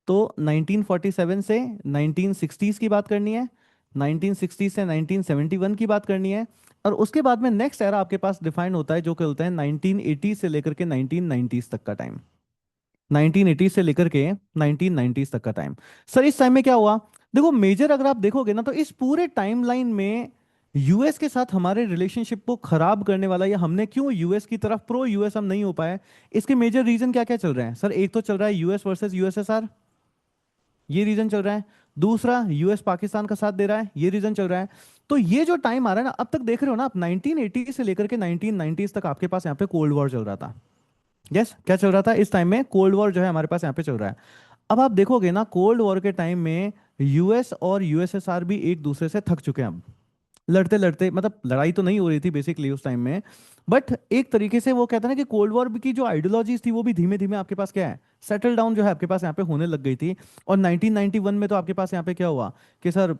तो 1947 से 1960s की बात करनी है, 1960 से 1971 की बात करनी है, और उसके बाद में नेक्स्ट एरा आपके पास डिफाइन होता है जो कि होता है 1980 से लेकर के 1990s तक का टाइम, 1980 से लेकर के 1990s तक का टाइम। सर इस टाइम में क्या हुआ, देखो मेजर अगर आप देखोगे ना तो इस पूरे टाइमलाइन में यूएस के साथ हमारे रिलेशनशिप को खराब करने वाला, या हमने क्यों यूएस की तरफ प्रो यूएस हम नहीं हो पाए, इसके मेजर रीजन क्या क्या चल रहे हैं सर, एक तो चल रहा है यूएस वर्सेस यूएसएसआर, ये रीजन चल रहा है, दूसरा यूएस पाकिस्तान का साथ दे रहा है, ये रीजन चल रहा है। तो ये जो टाइम आ रहा है ना, अब तक देख रहे हो ना आप, 1980 से लेकर के 1990s तक आपके पास यहाँ पे कोल्ड वॉर चल रहा था। यस, क्या चल रहा था इस टाइम में, कोल्ड वॉर जो है हमारे पास यहाँ पे चल रहा है। अब आप देखोगे ना कोल्ड वॉर के टाइम में यूएस और यूएसएसआर भी एक दूसरे से थक चुके हैं अब, लड़ते लड़ते, मतलब लड़ाई तो नहीं हो रही थी बेसिकली उस टाइम में, बट एक तरीके से वो कहते हैं ना कि कोल्ड वॉर की जो आइडियोलॉजीज थी वो भी धीमे धीमे आपके पास क्या है, सेटल डाउन जो है आपके पास यहाँ पे होने लग गई थी। और 1991 में तो आपके पास यहाँ पे क्या हुआ कि सर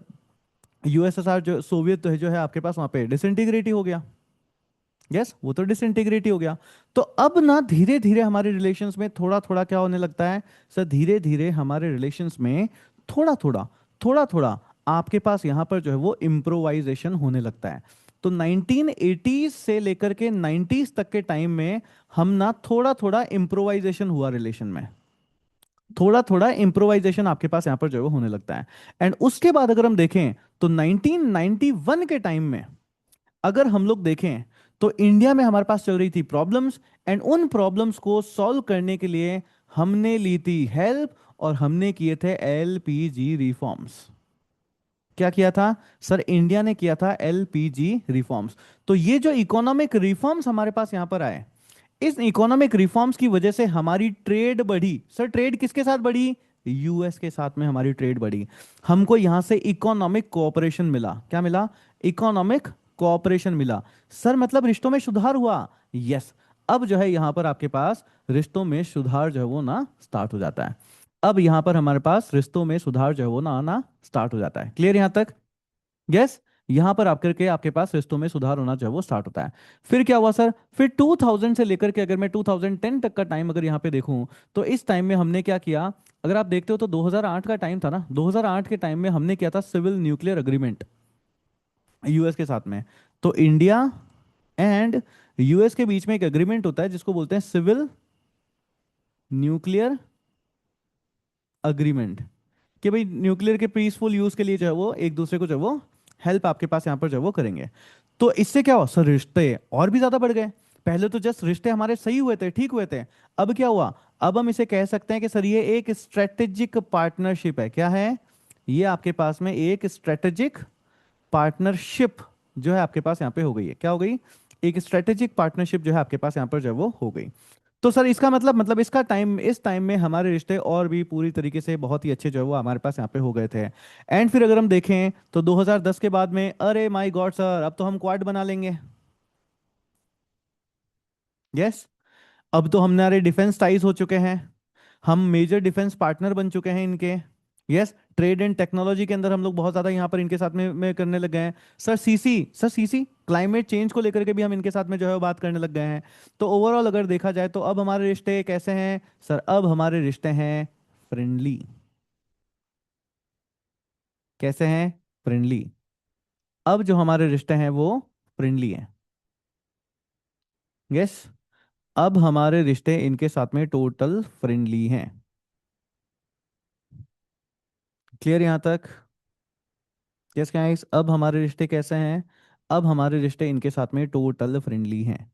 यूएसएसआर जो सोवियत जो है आपके पास वहाँ पे डिसइंटीग्रेट ही हो गया। यस, वो तो डिसइंटीग्रेट ही हो गया। तो अब ना धीरे धीरे हमारे रिलेशंस में थोड़ा थोड़ा क्या होने लगता है सर, धीरे धीरे हमारे रिलेशंस में थोड़ा थोड़ा थोड़ा थोड़ा आपके पास यहाँ पर जो है वो इम्प्रोवाइजेशन होने लगता है। तो 1980s से लेकर के 90s तक के टाइम में हम ना थोड़ा थोड़ा इम्प्रोवाइजेशन हुआ रिलेशन में, थोड़ा थोड़ा इम्प्रोवाइजेशन आपके पास यहाँ पर जो है वो होने लगता है। एंड उसके बाद अगर हम देखें तो 1991 के टाइम में अगर हम लोग देखें तो इंडिया में हमारे पास चल रही थी प्रॉब्लम्स, एंड उन प्रॉब्लम्स को सॉल्व करने के लिए हमने ली थी हेल्प, और हमने किए थे एलपीजी रिफॉर्म्स। क्या किया था सर? इंडिया ने किया था एलपीजी रिफॉर्म्स। तो ये जो इकोनॉमिक रिफॉर्म्स हमारे पास यहां पर आए, इस इकोनॉमिक रिफॉर्म्स की वजह से हमारी ट्रेड बढ़ी। सर ट्रेड किसके साथ बढ़ी? यूएस के साथ में हमारी ट्रेड बढ़ी। हमको यहां से इकोनॉमिक कोऑपरेशन मिला। क्या मिला? इकोनॉमिक कोऑपरेशन मिला। सर मतलब रिश्तों में सुधार हुआ? यस। अब जो है यहां पर आपके पास रिश्तों में सुधार जो है वो ना स्टार्ट हो जाता है। अब यहां पर हमारे पास रिश्तों में सुधार जो है वो ना आना स्टार्ट हो जाता है। क्लियर यहां तक? यस। यहां पर आकर के आपके पास रिश्तों में सुधार होना जो है वो स्टार्ट होता है। फिर क्या हुआ सर? फिर 2000 से लेकर के अगर मैं 2010 तक का टाइम अगर यहां पे देखूं, तो इस टाइम में हमने क्या किया? अगर आप देखते हो तो 2008 का टाइम था ना, 2008 के टाइम में हमने किया था सिविल न्यूक्लियर अग्रीमेंट यूएस के साथ में। तो इंडिया एंड यूएस के बीच में एक एग्रीमेंट होता है जिसको बोलते हैं सिविल न्यूक्लियर अग्रीमेंट, कि भाई न्यूक्लियर के पीसफुल यूज के लिए जो है वो एक दूसरे को जो है वो हेल्प आपके पास यहाँ पर जो है वो करेंगे। तो इससे क्या हुआ सर? रिश्ते और भी ज्यादा बढ़ गए। पहले तो जस्ट रिश्ते हमारे सही हुए थे, ठीक हुए थे। अब क्या हुआ? अब हम इसे कह सकते हैं कि सर ये एक स्ट्रेटेजिक पार्टनरशिप है। क्या है? ये आपके पास में एक स्ट्रेटेजिक पार्टनरशिप जो है आपके पास यहाँ पे हो गई है। क्या हो गई? एक स्ट्रेटेजिक पार्टनरशिप जो है आपके पास यहाँ पर जो है वो हो गई। तो सर इसका मतलब इसका टाइम, इस टाइम में हमारे रिश्ते और भी पूरी तरीके से बहुत ही अच्छे जो है वो हमारे पास यहाँ पे हो गए थे। एंड फिर अगर हम देखें तो 2010 के बाद में, अरे माय गॉड सर, अब तो हम क्वाड बना लेंगे। यस। अब तो हमारे डिफेंस टाइज हो चुके हैं, हम मेजर डिफेंस पार्टनर बन चुके हैं इनके। यस। ट्रेड एंड टेक्नोलॉजी के अंदर हम लोग बहुत ज्यादा यहाँ पर इनके साथ में करने लग गए हैं। सर सीसी क्लाइमेट चेंज को लेकर के भी हम इनके साथ में जो है वो बात करने लग गए हैं। तो ओवरऑल अगर देखा जाए तो अब हमारे रिश्ते कैसे हैं सर? अब हमारे रिश्ते हैं फ्रेंडली। कैसे हैं? फ्रेंडली। अब जो हमारे रिश्ते हैं वो फ्रेंडली हैं। यस। अब हमारे रिश्ते इनके साथ में टोटल फ्रेंडली हैं। क्लियर यहां तक? यस गाइस, अब हमारे रिश्ते कैसे हैं? अब हमारे रिश्ते इनके साथ में टोटल फ्रेंडली हैं।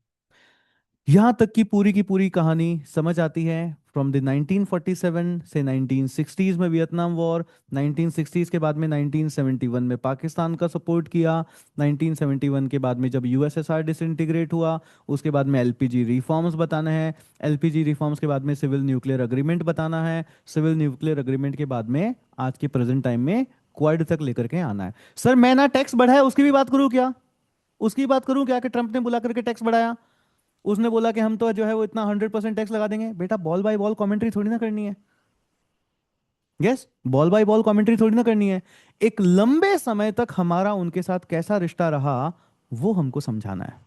यहां तक की पूरी कहानी समझ आती है। फ्रॉम द 1947 से 1960s में वियतनाम वॉर, 1960s के बाद में 1971 में पाकिस्तान का सपोर्ट किया, 1971 के बाद में जब यूएसएसआर डिसइंटीग्रेट हुआ, उसके बाद में एलपीजी रिफॉर्म्स बताना है, एलपीजी रिफॉर्म्स के बाद में सिविल न्यूक्लियर अग्रीमेंट बताना है, सिविल न्यूक्लियर अग्रीमेंट के बाद में आज के प्रेजेंट टाइम में क्वाड तक लेकर के आना है। सर मैं ना टैक्स बढ़ाया उसकी भी बात करूं क्या? उसकी बात करूं क्या कि ट्रंप ने बुला करके टैक्स बढ़ाया? उसने बोला कि हम तो जो है वो इतना 100% टैक्स लगा देंगे। बेटा बॉल बाय बॉल कमेंट्री थोड़ी ना करनी है। Yes. Ball by ball commentary थोड़ी ना करनी है। एक लंबे समय तक हमारा उनके साथ कैसा रिश्ता रहा वो हमको समझाना है।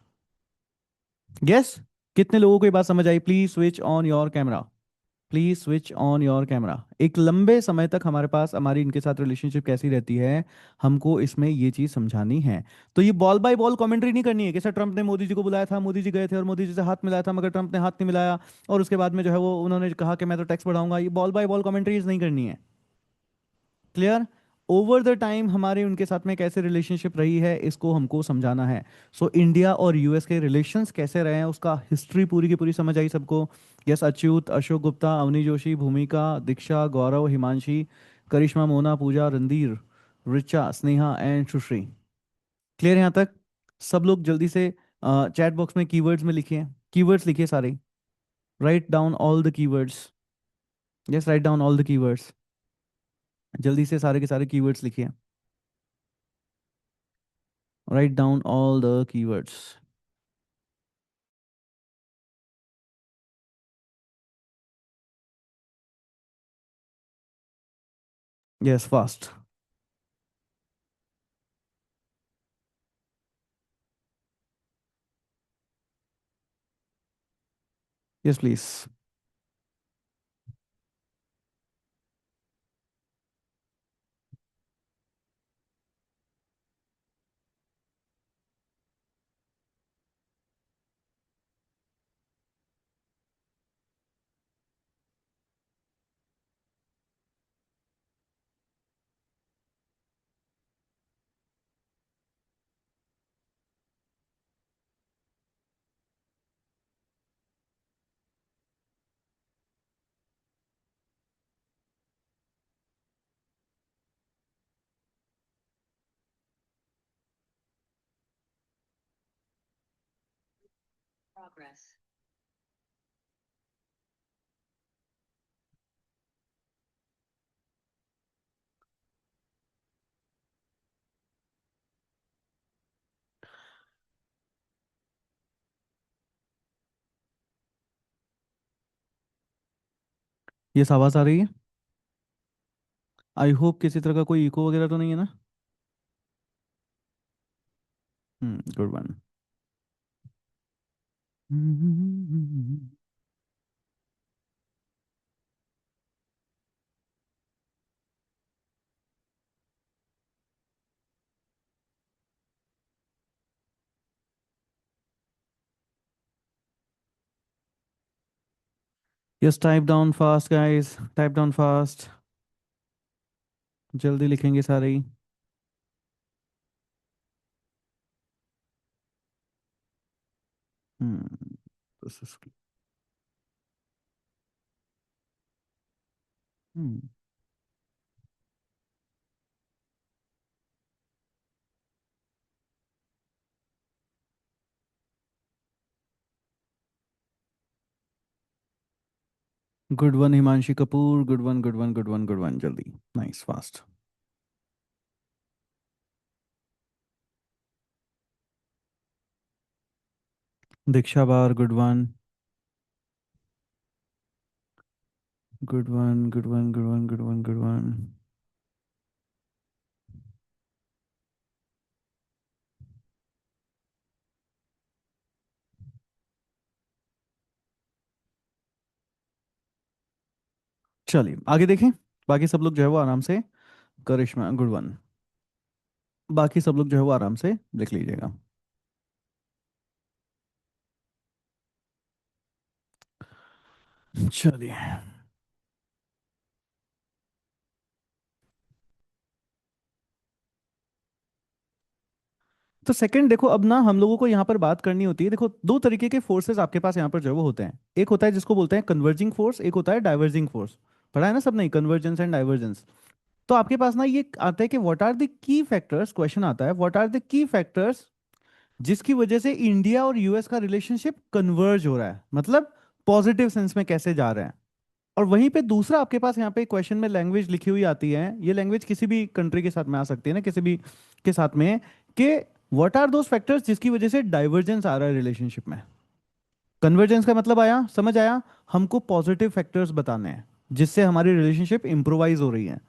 यस। कितने लोगों को ये बात समझ आई? Please switch on your camera. Please switch on your camera. एक लंबे समय तक हमारे पास हमारी इनके साथ रिलेशनशिप कैसी रहती है, हमको इसमें ये चीज समझानी है। तो ये बॉल बाय बॉल कमेंट्री नहीं करनी है कि सर ट्रंप ने मोदी जी को बुलाया था, मोदी जी गए थे और मोदी जी से हाथ मिलाया था, मगर ट्रंप ने हाथ नहीं मिलाया, और उसके बाद में जो है वो उन्होंने कहा कि मैं तो टैक्स बढ़ाऊंगा। ये बॉल बाय बॉल कमेंट्रीज नहीं करनी है। क्लियर? ओवर द टाइम हमारे उनके साथ में कैसे रिलेशनशिप रही है इसको हमको समझाना है। सो इंडिया और यूएस के रिलेशंस कैसे रहे हैं उसका हिस्ट्री पूरी की पूरी समझ आई सबको। Yes. Achyut, Ashok Gupta, Avani Joshi, Bhumika, Diksha, Gaurav, Himanshi, Karishma, Mona, Pooja, Randhir, Richa, Sneha and Sushree. Clear यहाँ तक? सब लोग जल्दी से चैट बॉक्स में कीवर्ड्स में लिखिए, कीवर्ड्स लिखिए सारे। Write down all the keywords. Yes, write down all the keywords. जल्दी से सारे के सारे कीवर्ड्स लिखिए। Write down all the keywords. Yes, fast. Yes, please. ये आवाज आ रही है? आई होप किसी तरह का कोई इको वगैरह तो नहीं है ना? Good one. Yes, type down fast guys, type down fast. जल्दी लिखेंगे सारे ही। Hmm this is- hmm good one Himanshi Kapoor, good one good one good one good one, जल्दी। Nice fast. दीक्षा बार, good one. Good one good one good one good one good one. चलिए आगे देखें। बाकी सब लोग जो है वो आराम से। करिश्मा, गुड वन। बाकी सब लोग जो है वो आराम से लिख लीजिएगा। चलिए। तो सेकंड देखो, अब ना हम लोगों को यहाँ पर बात करनी होती है। देखो, दो तरीके के फोर्सेस आपके पास यहाँ पर जो है वो होते हैं। एक होता है जिसको बोलते हैं कन्वर्जिंग फोर्स, एक होता है डाइवर्जिंग फोर्स। पढ़ा है ना सबने, कन्वर्जेंस एंड डाइवर्जेंस। तो आपके पास ना ये आता है कि what are the key factors, question आता है what are the key factors जिसकी वजह से इंडिया और यूएस का रिलेशनशिप कन्वर्ज हो रहा है, मतलब पॉजिटिव सेंस में कैसे जा रहा है। और वहीं पे दूसरा आपके पास यहाँ पे क्वेश्चन में लैंग्वेज लिखी हुई आती है। ये लैंग्वेज किसी भी कंट्री के साथ में आ सकती है ना, किसी भी के साथ में, कि व्हाट आर दोज फैक्टर्स जिसकी वजह से डाइवर्जेंस आ रहा है रिलेशनशिप में। कन्वर्जेंस का मतलब आया, समझ आया? हमको पॉजिटिव फैक्टर्स बताने हैं जिससे हमारी रिलेशनशिप इंप्रोवाइज हो रही है।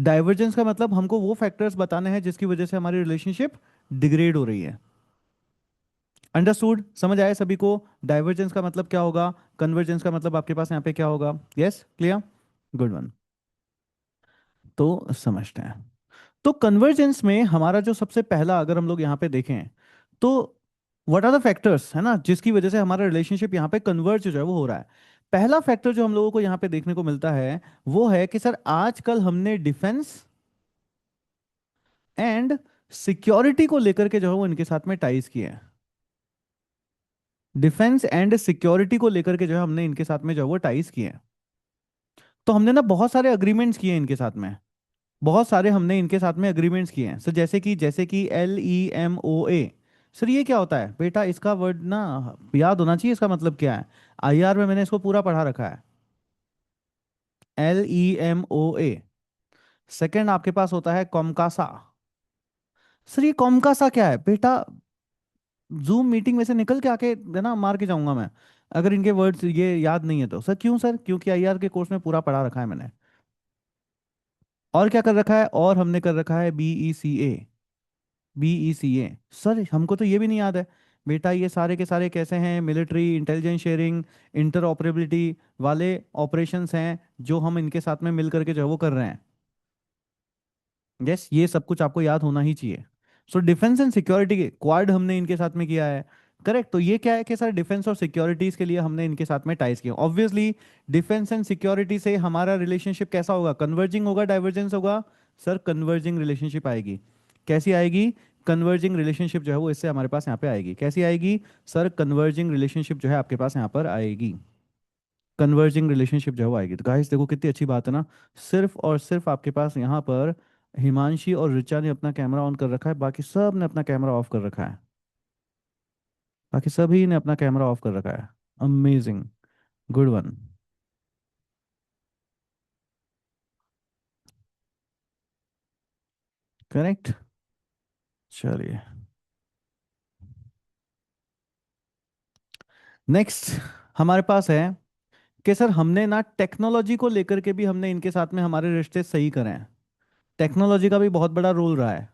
डाइवर्जेंस का मतलब हमको वो फैक्टर्स बताने हैं जिसकी वजह से हमारी रिलेशनशिप डिग्रेड हो रही है। अंडरस्टूड? समझ आया सभी को? डाइवर्जेंस का मतलब क्या होगा, कन्वर्जेंस का मतलब आपके पास यहाँ पे क्या होगा? Yes, clear? Good one. तो समझते हैं। तो कन्वर्जेंस में हमारा जो सबसे पहला, अगर हम लोग यहाँ पे देखें, तो व्हाट आर द फैक्टर्स, है ना, जिसकी वजह से हमारा रिलेशनशिप यहाँ पे कन्वर्ज जो है वो हो रहा है। पहला फैक्टर जो हम लोगों को यहाँ पे देखने को मिलता है वो है कि सर आजकल हमने डिफेंस एंड सिक्योरिटी को लेकर के जो है वो इनके साथ में टाइज किए हैं। डिफेंस एंड सिक्योरिटी को लेकर के जो है हमने इनके साथ में जो है वो टाइज किए हैं। तो हमने ना बहुत सारे अग्रीमेंट्स किए हैं इनके साथ में। बहुत सारे हमने इनके साथ में अग्रीमेंट्स किए हैं सर, जैसे कि LEMOA। सर ये क्या होता है बेटा? इसका वर्ड ना याद होना चाहिए, इसका मतलब क्या है। IR में मैंने इसको पूरा पढ़ा रखा है। LEMOA। सेकंड आपके पास होता है कॉमकासा। सर ये कॉमकासा क्या है बेटा? जूम मीटिंग में से निकल के आके ना मार के जाऊंगा मैं अगर इनके वर्ड्स ये याद नहीं है तो। सर क्यों सर? क्योंकि IR के कोर्स में पूरा पढ़ा रखा है मैंने। और क्या कर रखा है? और हमने कर रखा है BECA। BECA। सर हमको तो ये भी नहीं याद है बेटा। ये सारे के सारे कैसे हैं? Military intelligence sharing, inter operability वाले ऑपरेशंस हैं जो हम इनके साथ में मिल करके जो है वो कर रहे हैं। यस, ये सब कुछ आपको याद होना ही चाहिए। सो डिफेंस एंड सिक्योरिटी के क्वाड हमने इनके साथ में किया है। करेक्ट। तो ये क्या है कि सर डिफेंस और सिक्योरिटीज के लिए हमने इनके साथ में टाइज किया। ऑब्वियसली डिफेंस एंड सिक्योरिटी से हमारा रिलेशनशिप कैसा होगा? कन्वर्जिंग होगा, डाइवर्जेंस होगा? सर कन्वर्जिंग रिलेशनशिप आएगी। कैसी आएगी? कन्वर्जिंग रिलेशनशिप जो है वो इससे हमारे पास यहाँ पे आएगी। कैसी आएगी? सर कन्वर्जिंग रिलेशनशिप जो है आपके पास यहाँ पर आएगी। कन्वर्जिंग रिलेशनशिप जो है वो आएगी। तो गाइस देखो कितनी अच्छी बात है ना। सिर्फ और सिर्फ आपके पास यहाँ पर हिमांशी और ऋचा ने अपना कैमरा ऑन कर रखा है, बाकी सब ने अपना कैमरा ऑफ कर रखा है। बाकी सभी ने अपना कैमरा ऑफ कर रखा है। अमेजिंग। Good one. करेक्ट। चलिए, नेक्स्ट हमारे पास है कि सर हमने ना टेक्नोलॉजी को लेकर के भी हमने इनके साथ में हमारे रिश्ते सही करे हैं। टेक्नोलॉजी का भी बहुत बड़ा रोल रहा है।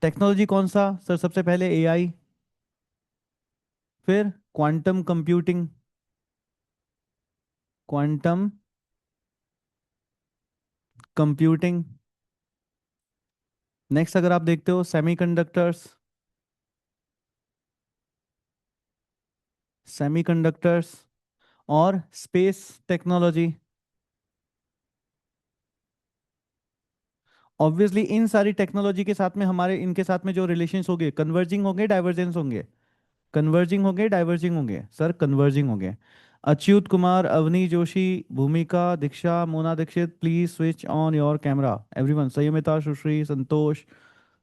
टेक्नोलॉजी कौन सा सर? सबसे पहले एआई, फिर quantum computing, quantum computing. Next अगर आप देखते हो सेमीकंडक्टर्स, सेमीकंडक्टर्स और स्पेस टेक्नोलॉजी। ऑब्वियसली इन सारी टेक्नोलॉजी के साथ में हमारे इनके साथ में जो रिलेशंस होंगे, कन्वर्जिंग होंगे, डाइवर्जेंस होंगे। कन्वर्जिंग होंगे, डाइवर्जिंग होंगे सर, कन्वर्जिंग होंगे। Achyut Kumar, Avani Joshi, Bhumika, Diksha, Mona Dixit, please switch on your camera everyone. Sanyamita, Sushree, Santosh,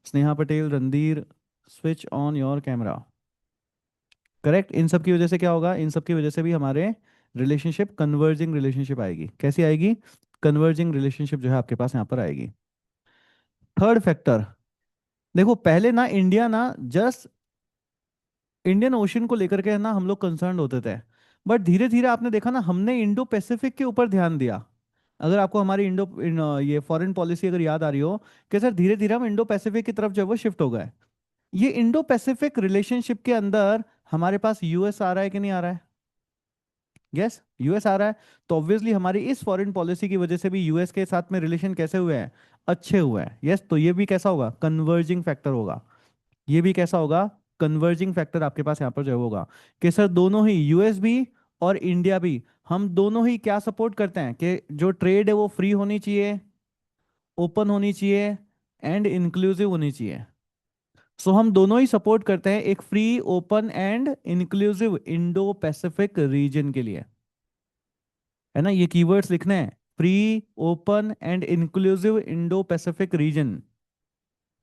Sneha Patel, Randhir, switch on your camera. Correct. इन सब की वजह से क्या होगा? इन सब की वजह से भी हमारे रिलेशनशिप कन्वर्जिंग रिलेशनशिप आएगी। कैसी आएगी? कन्वर्जिंग रिलेशनशिप जो है आपके पास यहाँ पर आएगी। थर्ड फैक्टर, देखो पहले ना इंडिया ना जस्ट इंडियन ओशन को लेकर के ना हम लोग कंसर्न होते थे। बट धीरे धीरे आपने देखा ना, हमने इंडो पैसिफिक के ऊपर ध्यान दिया। अगर आपको हमारी ये फॉरेन पॉलिसी अगर याद आ रही हो कि सर धीरे धीरे हम इंडो पैसिफिक की तरफ जो है वो शिफ्ट हो गए। ये इंडो पैसिफिक रिलेशनशिप के अंदर हमारे पास यूएस आ रहा है कि नहीं आ रहा है? यस, यूएस आ रहा है। तो ऑब्वियसली हमारी इस फॉरेन पॉलिसी की वजह से भी यूएस के साथ में रिलेशन कैसे हुए हैं? अच्छे हुए हैं। यस, तो ये भी कैसा होगा? कन्वर्जिंग फैक्टर होगा। ये भी कैसा होगा? कन्वर्जिंग फैक्टर आपके पास यहाँ पर जो होगा कि सर दोनों ही, यूएस भी और इंडिया भी, हम दोनों ही क्या सपोर्ट करते हैं कि जो ट्रेड है वो फ्री होनी चाहिए, ओपन होनी चाहिए एंड इंक्लूसिव होनी चाहिए। सो हम दोनों ही सपोर्ट करते हैं एक free, open and inclusive Indo Pacific region के लिए। है ना, ये कीवर्ड्स लिखने हैं। Free, open and inclusive Indo Pacific region.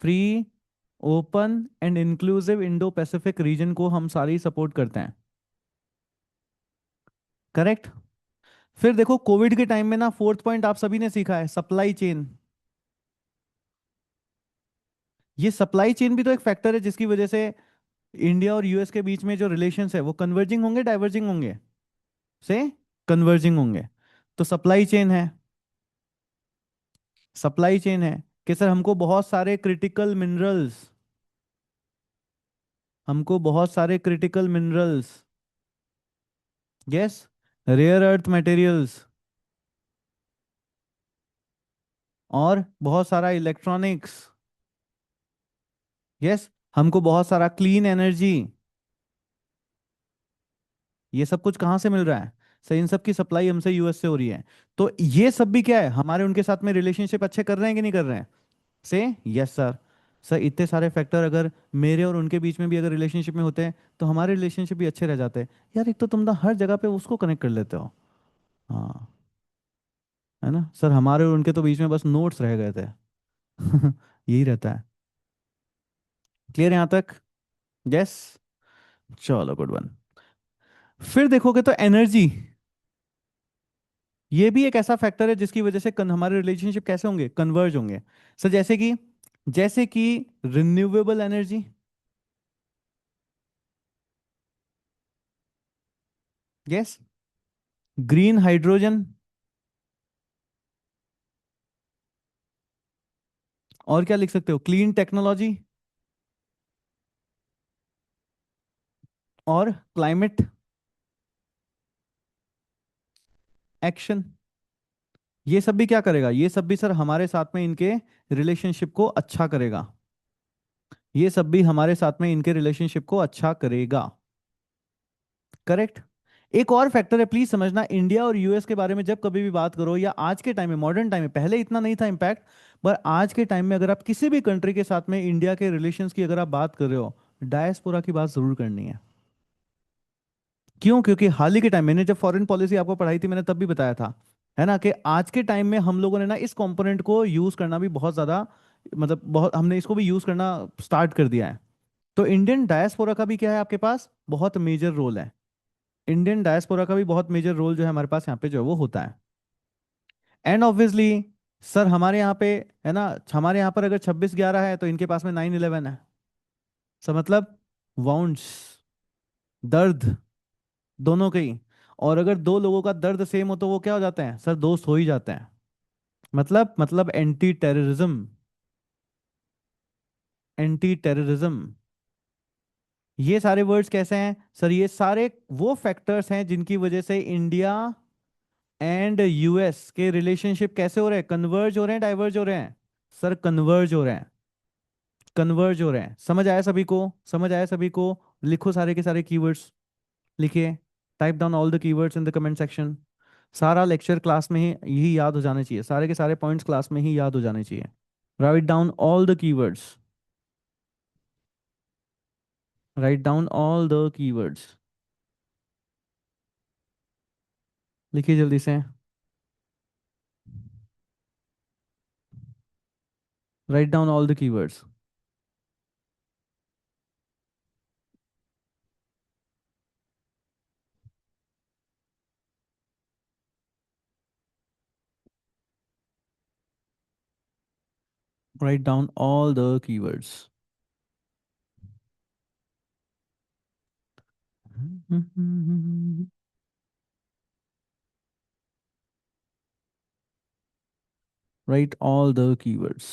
Free, open and inclusive Indo Pacific region को हम सारी सपोर्ट करते हैं। करेक्ट। फिर देखो कोविड के टाइम में ना, फोर्थ पॉइंट आप सभी ने सीखा है, सप्लाई चेन। ये सप्लाई चेन भी तो एक फैक्टर है जिसकी वजह से इंडिया और यूएस के बीच में जो रिलेशंस है वो कन्वर्जिंग होंगे, डाइवर्जिंग होंगे? से कन्वर्जिंग होंगे। तो सप्लाई चेन है, सप्लाई चेन है कि सर हमको बहुत सारे क्रिटिकल मिनरल्स, हमको बहुत सारे critical minerals, yes, rare earth materials और बहुत सारा इलेक्ट्रॉनिक्स। यस, हमको बहुत सारा क्लीन एनर्जी। ये सब कुछ कहाँ से मिल रहा है? सर इन सब की सप्लाई हमसे यूएस से हो रही है। तो ये सब भी क्या है? हमारे उनके साथ में रिलेशनशिप अच्छे कर रहे हैं कि नहीं कर रहे हैं? से यस सर। सर इतने सारे फैक्टर अगर मेरे और उनके बीच में भी अगर रिलेशनशिप में होते हैं तो हमारे रिलेशनशिप भी अच्छे रह जाते हैं। यार एक तो तुम ना हर जगह पे उसको कनेक्ट कर लेते हो। हाँ, है ना सर, हमारे और उनके तो बीच में बस नोट्स रह गए थे। यही रहता है। क्लियर यहाँ तक? यस। चलो, गुड वन। फिर देखोगे तो एनर्जी, ये भी एक ऐसा फैक्टर है जिसकी वजह से हमारे रिलेशनशिप कैसे होंगे? कन्वर्ज होंगे। सर जैसे कि renewable energy, yes, green hydrogen, और क्या लिख सकते हो? क्लीन टेक्नोलॉजी और क्लाइमेट एक्शन। ये सब भी क्या करेगा? ये सब भी सर हमारे साथ में इनके रिलेशनशिप को अच्छा करेगा। ये सब भी हमारे साथ में इनके रिलेशनशिप को अच्छा करेगा। करेक्ट। एक और फैक्टर है, प्लीज समझना, इंडिया और यूएस के बारे में जब कभी भी बात करो या आज के टाइम में, मॉडर्न टाइम में, पहले इतना नहीं था इम्पैक्ट, पर आज के टाइम में अगर आप किसी भी कंट्री के साथ में इंडिया के रिलेशंस की अगर आप बात कर रहे हो, डायस्पोरा की बात जरूर करनी है। क्यों? क्योंकि हाल ही के टाइम, मैंने जब फॉरेन पॉलिसी आपको पढ़ाई थी मैंने तब भी बताया था, है ना, कि आज के टाइम में हम लोगों ने ना इस कंपोनेंट को यूज करना भी बहुत ज्यादा, मतलब बहुत हमने इसको भी यूज करना स्टार्ट कर दिया है। तो इंडियन डायस्पोरा का भी क्या है आपके पास, बहुत मेजर रोल है। इंडियन डायस्पोरा का भी बहुत मेजर रोल जो है हमारे पास यहाँ पे जो है वो होता है। एंड ऑब्वियसली सर हमारे यहाँ पे है ना, हमारे यहाँ पर अगर 26/11 है तो इनके पास में 9/11 है। सो मतलब वाउंड्स, दर्द, दोनों के ही। और अगर दो लोगों का दर्द सेम हो तो वो क्या हो जाते हैं सर, दोस्त हो ही जाते हैं। मतलब एंटी टेररिज्म, एंटी टेररिज्म। ये सारे वर्ड्स कैसे हैं सर, ये सारे वो फैक्टर्स हैं जिनकी वजह से इंडिया एंड यूएस के रिलेशनशिप कैसे हो रहे हैं, कन्वर्ज हो रहे हैं, डाइवर्ज हो रहे हैं। सर कन्वर्ज हो रहे हैं, कन्वर्ज हो रहे हैं। समझ आया सभी को, समझ आया सभी को। लिखो सारे के सारे कीवर्ड्स, लिखिए। Type down all the keywords in the comment section. सारा लेक्चर क्लास में ही यही याद हो जाने चाहिए, सारे के सारे पॉइंट्स क्लास में ही याद हो जाने चाहिए। Write down all the keywords, write down all the keywords. लिखिए जल्दी से। Write down all the keywords. Write down all the keywords. Right all the keywords.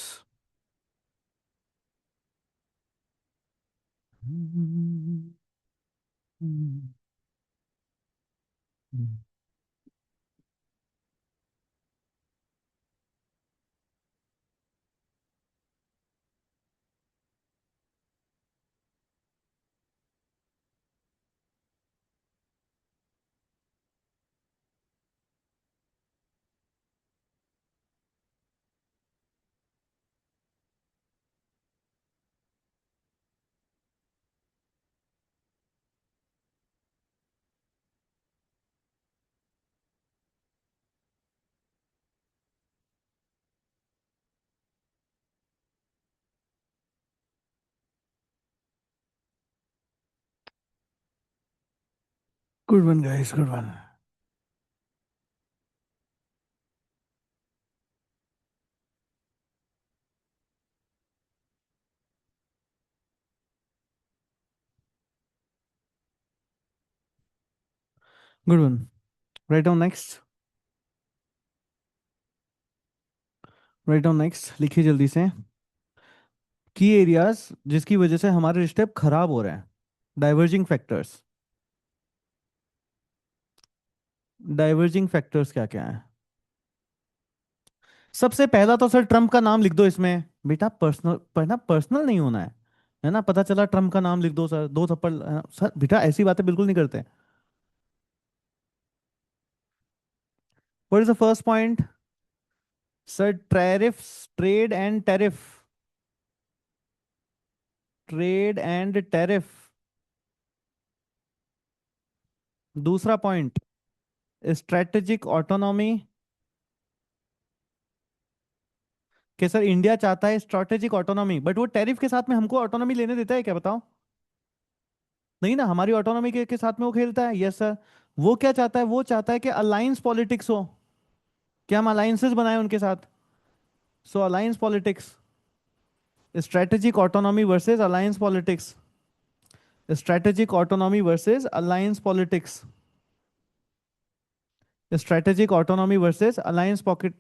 Good one guys, good one. Good one. Write down next, write down next, लिखिए जल्दी से। की areas जिसकी वजह से हमारे रिश्ते अब खराब हो रहे हैं, डाइवर्जिंग फैक्टर्स। डाइवर्जिंग फैक्टर्स क्या क्या है। सबसे पहला तो सर ट्रम्प का नाम लिख दो इसमें। बेटा पर्सनल पढ़ना, पर्सनल नहीं होना है ना। पता चला ट्रम्प का नाम लिख दो सर, दो थप्पड़ सर बेटा ऐसी बातें बिल्कुल नहीं करते। What is the first point sir, tariffs, trade and tariff, trade and tariff. दूसरा पॉइंट, स्ट्रेटेजिक ऑटोनॉमी। कि सर इंडिया चाहता है स्ट्रेटेजिक ऑटोनॉमी, बट वो टैरिफ के साथ में हमको ऑटोनॉमी लेने देता है क्या, बताओ। नहीं ना, हमारी ऑटोनॉमी के साथ में वो खेलता है, यस सर। वो क्या चाहता है, वो चाहता है कि अलायंस पॉलिटिक्स हो, कि हम अलायंसेस बनाए उनके साथ। So alliance politics, strategic autonomy versus alliance politics, strategic autonomy versus alliance politics, strategic autonomy versus alliance pocket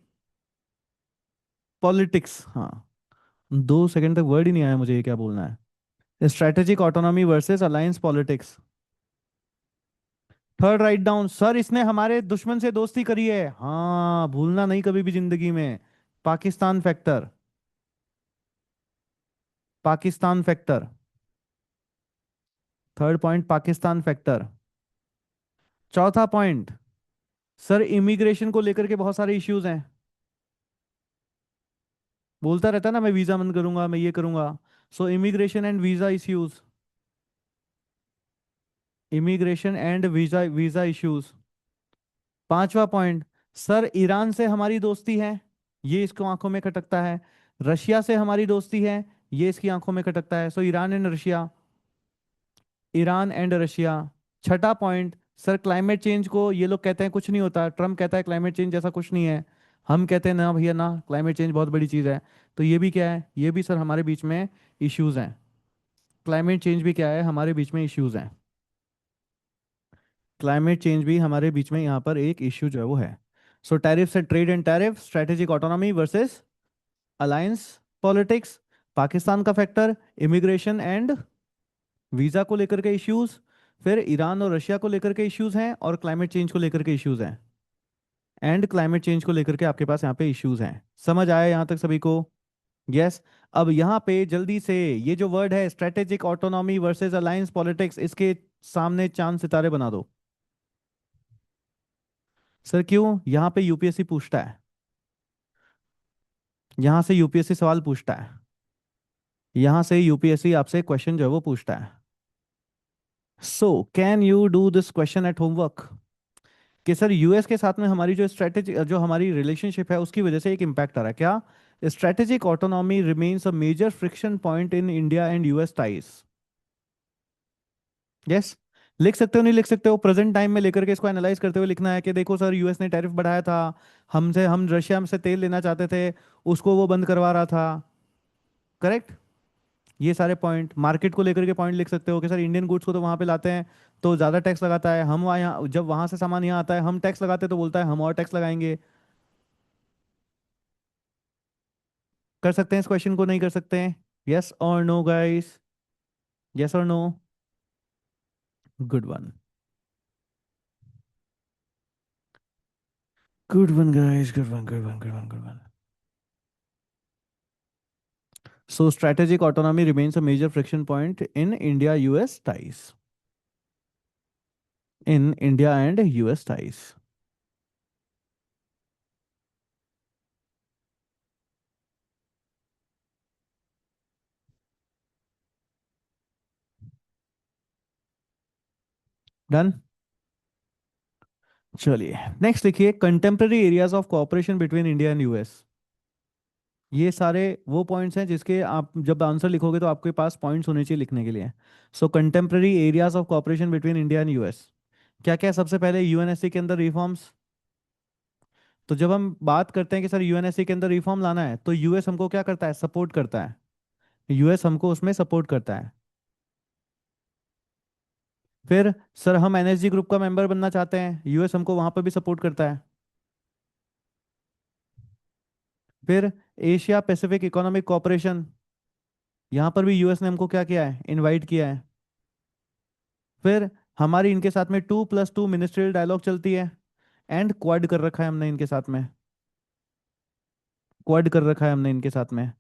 politics. हाँ, 2 सेकंड तक वर्ड ही नहीं आया मुझे ये क्या बोलना है। Strategic autonomy versus alliance politics. Third write down sir, इसने हमारे दुश्मन से दोस्ती करी है, हाँ भूलना नहीं कभी भी जिंदगी में। Pakistan factor, Pakistan factor. Third point Pakistan factor. चौथा पॉइंट सर, इमिग्रेशन को लेकर के बहुत सारे इश्यूज हैं। बोलता रहता है ना, मैं वीजा बंद करूंगा, मैं ये करूंगा। So immigration and visa issues, immigration and visa visa issues. पांचवा पॉइंट सर, ईरान से हमारी दोस्ती है, ये इसको आंखों में खटकता है। रशिया से हमारी दोस्ती है, ये इसकी आंखों में खटकता है। So Iran and Russia. Iran and Russia. छठा पॉइंट, सर क्लाइमेट चेंज को ये लोग कहते हैं कुछ नहीं होता, ट्रम्प कहता है क्लाइमेट चेंज जैसा कुछ नहीं है, हम कहते हैं ना भैया ना, क्लाइमेट चेंज बहुत बड़ी चीज़ है। तो ये भी क्या है, ये भी सर हमारे बीच में इश्यूज हैं। क्लाइमेट चेंज भी क्या है, हमारे बीच में इश्यूज हैं। क्लाइमेट चेंज भी हमारे बीच में यहाँ पर एक इश्यू जो है वो है। So tariffs and trade and tariff, strategic autonomy versus alliance politics, Pakistan का फैक्टर, इमिग्रेशन एंड वीज़ा को लेकर के इश्यूज, फिर ईरान और रशिया को लेकर के इश्यूज हैं, और क्लाइमेट चेंज को लेकर के इश्यूज हैं। एंड क्लाइमेट चेंज को लेकर के आपके पास यहाँ पे इश्यूज हैं। समझ आया यहाँ तक सभी को? यस। अब यहाँ पे जल्दी से ये जो वर्ड है strategic autonomy versus alliance politics, इसके सामने चांद सितारे बना दो। सर क्यों? यहाँ पे यूपीएससी पूछता है, यहाँ से यूपीएससी सवाल पूछता है, यहाँ से यूपीएससी आपसे क्वेश्चन जो है वो पूछता है। So can you do this question at homework? कि सर यूएस के साथ में हमारी जो स्ट्रेटेजी, जो हमारी रिलेशनशिप है उसकी वजह से एक इम्पैक्ट आ रहा है क्या? Strategic autonomy remains a major friction point in India and US ties. Yes. लिख सकते हो नहीं लिख सकते हो, प्रेजेंट टाइम में लेकर के इसको एनालाइज करते हुए लिखना है कि देखो सर यूएस ने टैरिफ बढ़ाया था, हमसे, हम रशिया से तेल लेना चाहते थे, उसको वो बंद करवा रहा था। करेक्ट। ये सारे पॉइंट, मार्केट को लेकर के पॉइंट लिख सकते हो कि सर इंडियन गुड्स को तो वहां पे लाते हैं तो ज़्यादा टैक्स लगाता है, हम वहाँ यहाँ जब वहां से सामान यहाँ आता है हम टैक्स लगाते हैं तो बोलता है हम और टैक्स लगाएंगे। कर सकते हैं इस क्वेश्चन को, नहीं कर सकते हैं? यस और नो गाइस? यस और no? Good one. Good one guys, good one, good one, good one, good one. So strategic autonomy remains a major friction point in India-US ties. In India and US ties. Done? चलिए next लिखिए, contemporary areas of cooperation between India and US. ये सारे वो points हैं जिसके आप जब answer लिखोगे तो आपके पास पॉइंट्स होने चाहिए लिखने के लिए। So contemporary areas of cooperation between India and US क्या क्या? सबसे पहले यूएनएससी के अंदर रिफॉर्म्स। तो जब हम बात करते हैं कि सर यूएनएससी के अंदर रिफॉर्म लाना है तो यूएस हमको क्या करता है? सपोर्ट करता है। यूएस हमको उसमें सपोर्ट करता है। फिर सर हम एनएसजी ग्रुप का मेंबर बनना चाहते हैं, यूएस हमको वहां पर भी सपोर्ट करता है। फिर एशिया पैसिफिक इकोनॉमिक कॉपरेशन, यहाँ पर भी यूएस ने हमको क्या किया है? इनवाइट किया है। फिर हमारी इनके साथ में 2+2 मिनिस्ट्रियल डायलॉग चलती है, एंड क्वाड कर रखा है हमने इनके साथ में, क्वाड कर रखा है हमने इनके साथ में।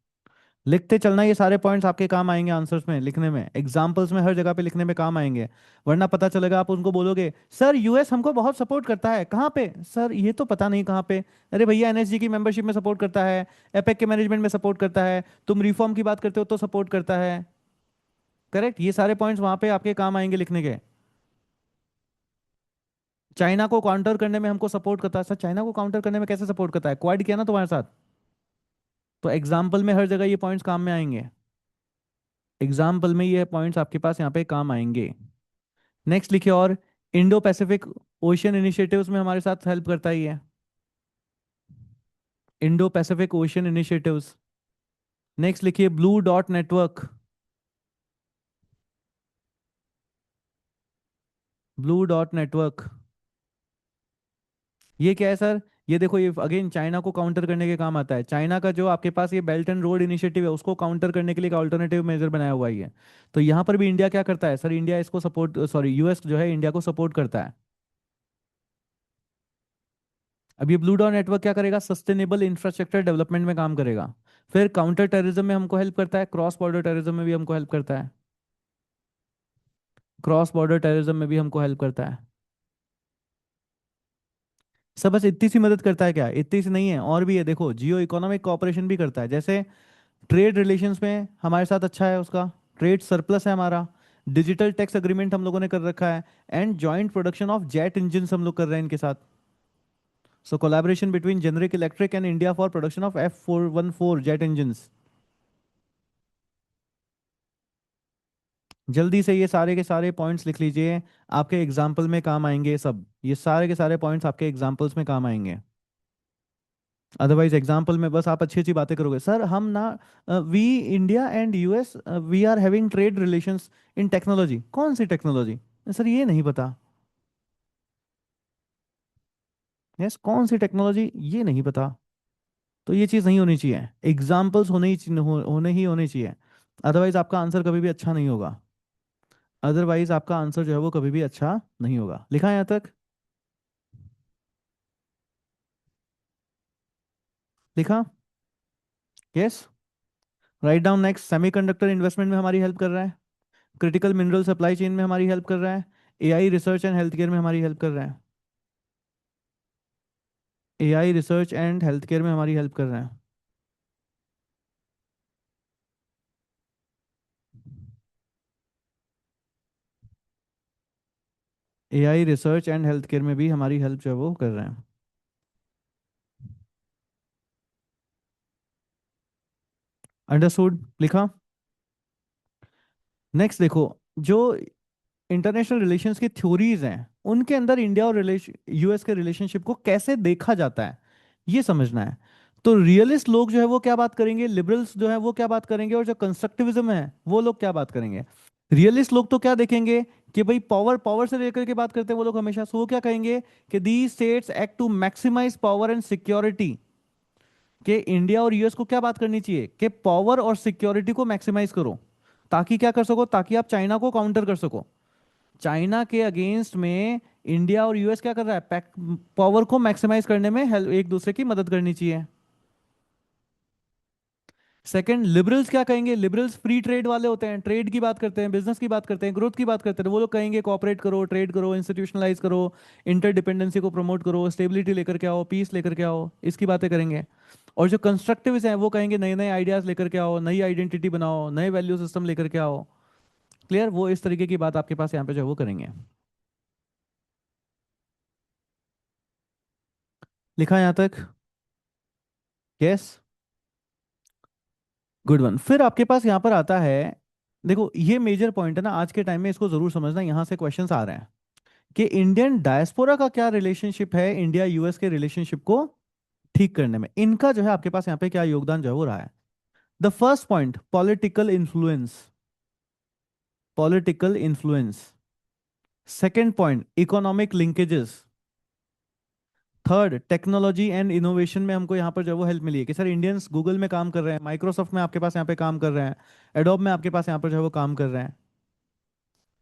लिखते चलना, ये सारे पॉइंट्स आपके काम आएंगे आंसर्स में लिखने में, एग्जाम्पल्स में, हर जगह पे लिखने में काम आएंगे। वरना पता चलेगा आप उनको बोलोगे सर यूएस हमको बहुत सपोर्ट करता है, कहाँ पे सर? ये तो पता नहीं कहाँ पे। अरे भैया एनएसजी की मेंबरशिप में सपोर्ट करता है, एपेक के मैनेजमेंट में सपोर्ट करता है, तुम रिफॉर्म की बात करते हो तो सपोर्ट करता है। करेक्ट, ये सारे पॉइंट्स वहां पे आपके काम आएंगे लिखने के। चाइना को काउंटर करने में हमको सपोर्ट करता है, सर चाइना को काउंटर करने में कैसे सपोर्ट करता है? क्वाड किया ना तुम्हारे साथ। तो एग्जाम्पल में हर जगह ये पॉइंट्स काम में आएंगे, एग्जाम्पल में ये पॉइंट्स आपके पास यहाँ पे काम आएंगे। नेक्स्ट लिखिए, और इंडो पैसिफिक ओशियन इनिशिएटिव्स में हमारे साथ हेल्प करता ही है, Indo Pacific ocean initiatives. Next लिखिए, blue dot network, blue dot network. ये क्या है सर? ये देखो, ये अगेन चाइना को काउंटर करने के काम आता है। चाइना का जो आपके पास ये बेल्ट एंड रोड इनिशिएटिव है उसको काउंटर करने के लिए एक अल्टरनेटिव मेजर बनाया हुआ ही है। तो यहाँ पर भी इंडिया क्या करता है सर? इंडिया इसको सपोर्ट, सॉरी यूएस जो है इंडिया को सपोर्ट करता है। अब ये ब्लू डॉट नेटवर्क क्या करेगा? सस्टेनेबल इंफ्रास्ट्रक्चर डेवलपमेंट में काम करेगा। फिर काउंटर टेररिज्म में हमको हेल्प करता है, क्रॉस बॉर्डर टेररिज्म में भी हमको हेल्प करता है, क्रॉस बॉर्डर टेररिज्म में भी हमको हेल्प करता है। सब बस इतनी सी मदद करता है क्या? इतनी सी नहीं है, और भी है, देखो जियो इकोनॉमिक कोऑपरेशन भी करता है। जैसे ट्रेड रिलेशंस में हमारे साथ अच्छा है उसका, ट्रेड सरप्लस है हमारा, डिजिटल टैक्स एग्रीमेंट हम लोगों ने कर रखा है, and joint production of jet engine हम लोग कर रहे हैं इनके साथ। So collaboration between General Electric and India for production of F414 jet engine. जल्दी से ये सारे के सारे पॉइंट्स लिख लीजिए, आपके एग्जाम्पल में काम आएंगे ये सब, ये सारे के सारे पॉइंट्स आपके एग्जाम्पल्स में काम आएंगे। अदरवाइज एग्जाम्पल में बस आप अच्छी अच्छी बातें करोगे, सर हम ना, we India and US we are having trade relations in technology, कौन सी टेक्नोलॉजी? सर ये नहीं पता। यस, कौन सी टेक्नोलॉजी ये नहीं पता। तो ये चीज़ नहीं होनी चाहिए, एग्जाम्पल्स होने ही होने चाहिए। अदरवाइज आपका आंसर कभी भी अच्छा नहीं होगा। अदरवाइज आपका आंसर जो है वो कभी भी अच्छा नहीं होगा। लिखा है यहाँ तक? लिखा? Yes. Write down next, semiconductor investment में हमारी हेल्प कर रहा है, क्रिटिकल मिनरल सप्लाई चेन में हमारी हेल्प कर रहा है, AI research and health care में हमारी हेल्प कर रहा है। AI research and health care में हमारी हेल्प कर रहा है। AI research and health care में भी हमारी हेल्प जो है वो कर रहे हैं। अंडरस्टूड? लिखा? नेक्स्ट देखो, जो इंटरनेशनल रिलेशंस की थ्योरीज हैं उनके अंदर इंडिया और यूएस के रिलेशनशिप को कैसे देखा जाता है, ये समझना है। तो रियलिस्ट लोग जो है वो क्या बात करेंगे, लिबरल्स जो है वो क्या बात करेंगे, और जो कंस्ट्रक्टिविज्म है वो लोग क्या बात करेंगे। रियलिस्ट लोग तो क्या देखेंगे कि भाई पावर, पावर से लेकर के बात करते हैं वो लोग हमेशा, सो वो क्या कहेंगे कि the states act to maximize power and security, कि इंडिया और यूएस को क्या बात करनी चाहिए कि पावर और सिक्योरिटी को मैक्सिमाइज करो, ताकि क्या कर सको, ताकि आप चाइना को काउंटर कर सको। चाइना के अगेंस्ट में इंडिया और यूएस क्या कर रहा है, पावर को मैक्सिमाइज करने में एक दूसरे की मदद करनी चाहिए। सेकंड, लिबरल्स क्या कहेंगे, लिबरल्स फ्री ट्रेड वाले होते हैं, ट्रेड की बात करते हैं, बिजनेस की बात करते हैं, ग्रोथ की बात करते हैं। वो लोग कहेंगे कॉपरेट करो, ट्रेड करो, इंस्टीट्यूशनलाइज करो, इंटरडिपेंडेंसी को प्रमोट करो, स्टेबिलिटी लेकर के आओ, पीस लेकर के आओ, इसकी बातें करेंगे। और जो कंस्ट्रक्टिविस्ट हैं वो कहेंगे नए नए आइडियाज लेकर के आओ, नई आइडेंटिटी बनाओ, नए वैल्यू सिस्टम लेकर के आओ। क्लियर? वो इस तरीके की बात आपके पास यहाँ पे जो है वो करेंगे। लिखा है यहाँ तक? यस। Good one. फिर आपके पास यहाँ पर आता है, देखो ये मेजर पॉइंट है ना आज के टाइम में, इसको जरूर समझना, यहाँ से क्वेश्चंस आ रहे हैं कि इंडियन डायस्पोरा का क्या रिलेशनशिप है इंडिया यूएस के रिलेशनशिप को ठीक करने में, इनका जो है आपके पास यहाँ पे क्या योगदान जो है वो रहा है। The first point, political influence, political influence. Second point, economic linkages. Third, technology and innovation में हमको यहाँ पर जो है वो हेल्प मिली है कि सर इंडियंस गूगल में काम कर रहे हैं, माइक्रोसॉफ्ट में आपके पास यहाँ पे काम कर रहे हैं, एडोब में आपके पास यहाँ पर जो है वो काम कर रहे हैं।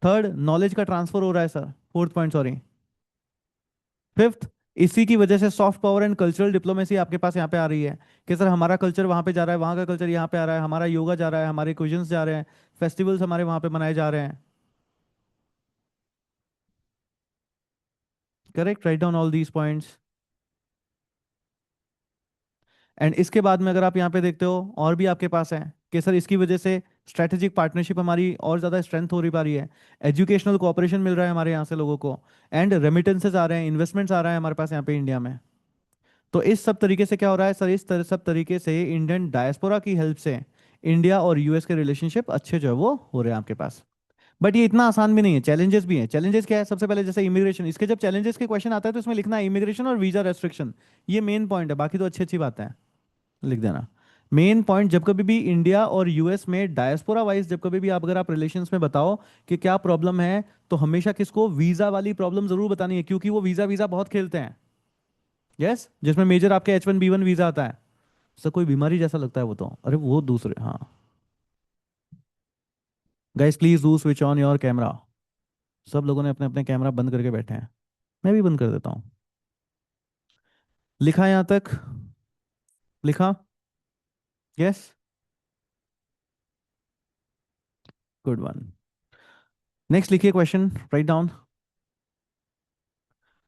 थर्ड, नॉलेज का ट्रांसफर हो रहा है sir. Fourth point, sorry. Fifth, इसी की वजह से soft power and cultural diplomacy आपके पास यहाँ पे आ रही है कि सर हमारा कल्चर वहाँ पे जा रहा है, वहाँ का कल्चर यहाँ पे आ रहा है, हमारा योगा जा रहा है, हमारे क्विजन्स जा रहे हैं, फेस्टिवल्स हमारे वहाँ पे मनाए जा रहे हैं। Correct, write down all these points. And इसके बाद में अगर आप यहाँ पे देखते हो और भी आपके पास है कि सर इसकी वजह से स्ट्रेटेजिक पार्टनरशिप हमारी और ज़्यादा स्ट्रेंथ हो रही पा रही है, एजुकेशनल कोऑपरेशन मिल रहा है हमारे यहाँ से लोगों को, एंड रेमिटेंसेस आ रहे हैं, इन्वेस्टमेंट्स आ रहा है हमारे पास यहाँ पे इंडिया में। तो इस सब तरीके से क्या हो रहा है सर, इस तरह सब तरीके से इंडियन डायस्पोरा की हेल्प से इंडिया और यूएस के रिलेशनशिप अच्छे जो है वो हो रहे हैं आपके पास। बट ये इतना आसान भी नहीं है, चैलेंजेस भी हैं। चैलेंजेस क्या है? सबसे पहले जैसे इमिग्रेशन, इसके जब चैलेंजेस के क्वेश्चन आता है तो इसमें लिखना है इमिग्रेशन और वीजा रेस्ट्रिक्शन, ये मेन पॉइंट है, बाकी तो अच्छी अच्छी बात है, लिख देना। मेन पॉइंट, जब कभी भी इंडिया और यूएस में डायस्पोरा वाइज जब कभी भी आप अगर आप रिलेशंस में बताओ कि क्या प्रॉब्लम है, तो हमेशा किसको, वीजा वाली प्रॉब्लम जरूर बतानी है, क्योंकि वो वीजा वीजा बहुत खेलते हैं। यस, जिसमें मेजर आपके H1B1 वीजा आता है। सर कोई बीमारी जैसा लगता है वो तो, अरे वो दूसरे, हाँ। Guys please do switch on your camera. सब लोगों ने अपने अपने कैमरा बंद करके बैठे हैं, मैं भी बंद कर देता हूँ। लिखा है यहाँ तक? लिखा? यस। Good one. नेक्स्ट लिखिए क्वेश्चन, राइट डाउन।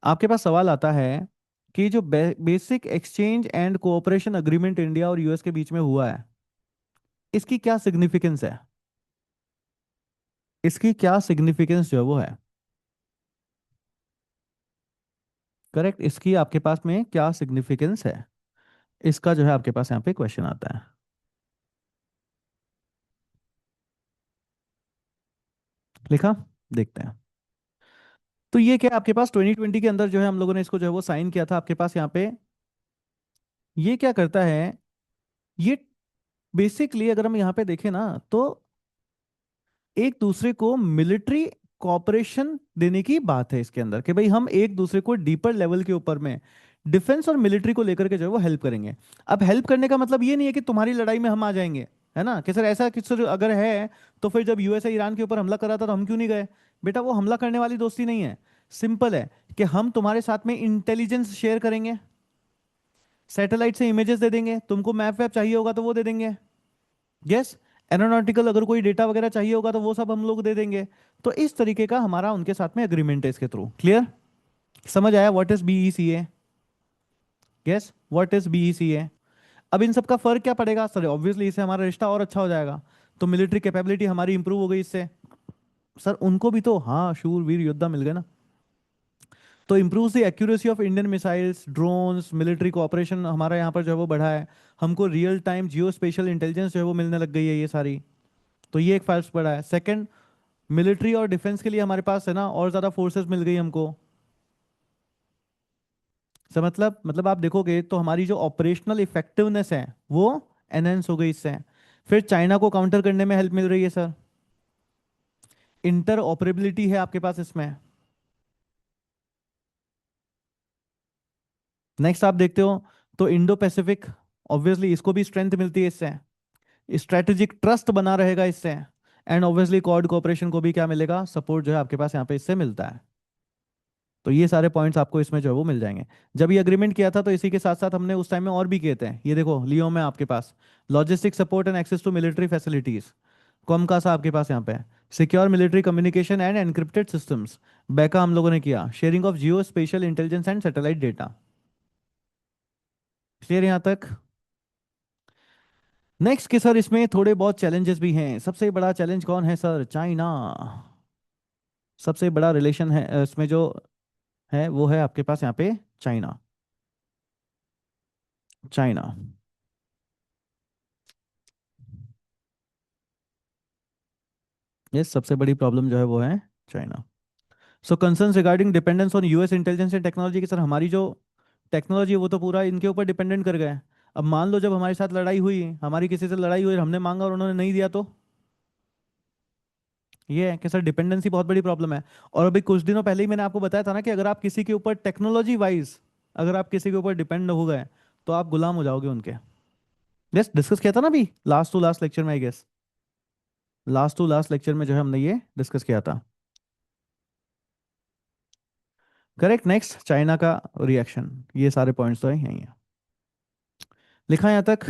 आपके पास सवाल आता है कि जो basic exchange and cooperation agreement India और यूएस के बीच में हुआ है, इसकी क्या सिग्निफिकेंस है, इसकी क्या सिग्निफिकेंस जो है वो है। करेक्ट, इसकी आपके पास में क्या सिग्निफिकेंस है, इसका जो है आपके पास यहाँ पे क्वेश्चन आता। लिखा, देखते हैं। तो ये क्या आपके पास 2020 के अंदर जो है हम लोगों ने इसको जो है वो साइन किया था आपके पास यहाँ पे। ये क्या करता है, ये बेसिकली अगर हम यहाँ पे देखें ना तो एक दूसरे को मिलिट्री कॉपरेशन देने की बात है इसके अंदर, कि भाई हम एक दूसरे को डीपर लेवल के ऊपर में डिफेंस और मिलिट्री को लेकर के जो है वो हेल्प करेंगे। अब हेल्प करने का मतलब ये नहीं है कि तुम्हारी लड़ाई में हम आ जाएंगे, है ना, कि सर ऐसा कि सर अगर है तो फिर जब यूएसए ईरान के ऊपर हमला कर रहा था तो हम क्यों नहीं गए। बेटा वो हमला करने वाली दोस्ती नहीं है, सिंपल है कि हम तुम्हारे साथ में इंटेलिजेंस शेयर करेंगे, सैटेलाइट से इमेजेस दे देंगे, तुमको मैप वैप चाहिए होगा तो वो दे देंगे। यस, एरोनॉटिकल अगर कोई डेटा वगैरह चाहिए होगा तो वो सब हम लोग दे देंगे। तो इस तरीके का हमारा उनके साथ में एग्रीमेंट है इसके थ्रू। क्लियर, समझ आया what is BECA. Yes, what is BECA. अब इन सब का फर्क क्या पड़ेगा सर, ऑब्वियसली इससे हमारा रिश्ता और अच्छा हो जाएगा, तो मिलिट्री कैपेबिलिटी हमारी इंप्रूव हो गई इससे। सर उनको भी तो हाँ शूरवीर योद्धा मिल गए ना। तो improve the accuracy of Indian missiles, drones, military cooperation हमारा यहाँ पर जो है वो बढ़ा है। हमको रियल टाइम जियो स्पेशल इंटेलिजेंस जो है वो मिलने लग गई है ये सारी। तो ये एक फाइल्स बढ़ा है। सेकंड, मिलिट्री और डिफेंस के लिए हमारे पास है ना और ज्यादा फोर्सेस मिल गई हमको। सर मतलब आप देखोगे तो हमारी जो ऑपरेशनल इफेक्टिवनेस है वो एनहेंस हो गई इससे। फिर चाइना को काउंटर करने में हेल्प मिल रही है सर। इंटर ऑपरेबिलिटी है आपके पास इसमें। नेक्स्ट आप देखते हो तो इंडो पैसिफिक, ऑब्वियसली इसको भी स्ट्रेंथ मिलती है इससे। स्ट्रेटेजिक ट्रस्ट बना रहेगा इससे। एंड ऑब्वियसली क्वाड कोऑपरेशन को भी क्या मिलेगा, सपोर्ट जो है आपके पास यहाँ पे इससे मिलता है। तो ये सारे पॉइंट्स आपको इसमें जो है वो मिल जाएंगे। जब ये अग्रीमेंट किया था तो इसी के साथ साथ हमने उस टाइम में और भी किए थे, ये देखो लियो में आपके पास logistic support and access to military facilities, COMCASA आपके पास यहाँ पे secure military communication and encrypted systems, BECA हम लोगों ने किया, sharing of geospatial intelligence and satellite data. Clear यहाँ तक। नेक्स्ट के सर इसमें थोड़े बहुत चैलेंजेस भी हैं। सबसे बड़ा चैलेंज कौन है सर, चाइना। सबसे बड़ा रिलेशन है इसमें जो है वो है आपके पास यहाँ पे चाइना। चाइना, ये सबसे बड़ी प्रॉब्लम जो है वो है China. So concerns regarding dependence on US intelligence and technology, की सर हमारी जो टेक्नोलॉजी है वो तो पूरा इनके ऊपर डिपेंडेंट कर गए। अब मान लो जब हमारे साथ लड़ाई हुई, हमारी किसी से लड़ाई हुई, हमने मांगा और उन्होंने नहीं दिया तो ये है कि सर डिपेंडेंसी बहुत बड़ी प्रॉब्लम है। और अभी कुछ दिनों पहले ही मैंने आपको बताया था ना कि अगर आप किसी के ऊपर टेक्नोलॉजी वाइज अगर आप किसी के ऊपर डिपेंड हो गए तो आप गुलाम हो जाओगे उनके। यस, डिस्कस किया था ना अभी लास्ट टू लास्ट लेक्चर में, I guess last to last lecture में जो है हमने ये डिस्कस किया था। करेक्ट। नेक्स्ट चाइना का रिएक्शन, ये सारे पॉइंट्स तो है यही है, लिखा है यहाँ तक।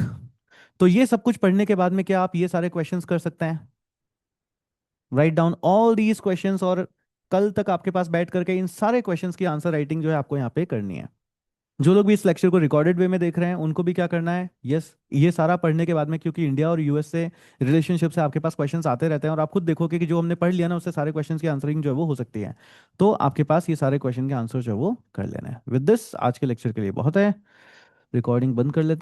तो ये सब कुछ पढ़ने के बाद में क्या आप ये सारे क्वेश्चंस कर सकते हैं, write down all these questions, और कल तक आपके पास बैठ करके इन सारे क्वेश्चंस की आंसर राइटिंग जो है आपको यहाँ पे करनी है। जो लोग भी इस लेक्चर को रिकॉर्डेड वे में देख रहे हैं उनको भी क्या करना है, यस ये सारा पढ़ने के बाद में, क्योंकि इंडिया और यूएस से रिलेशनशिप से आपके पास क्वेश्चंस आते रहते हैं और आप खुद देखोगे कि जो हमने पढ़ लिया ना उससे सारे क्वेश्चंस की आंसरिंग जो है वो हो सकती है। तो आपके पास ये सारे क्वेश्चन के आंसर जो है वो कर लेना है। विद दिस आज के लेक्चर के लिए बहुत है, रिकॉर्डिंग बंद कर लेते हैं।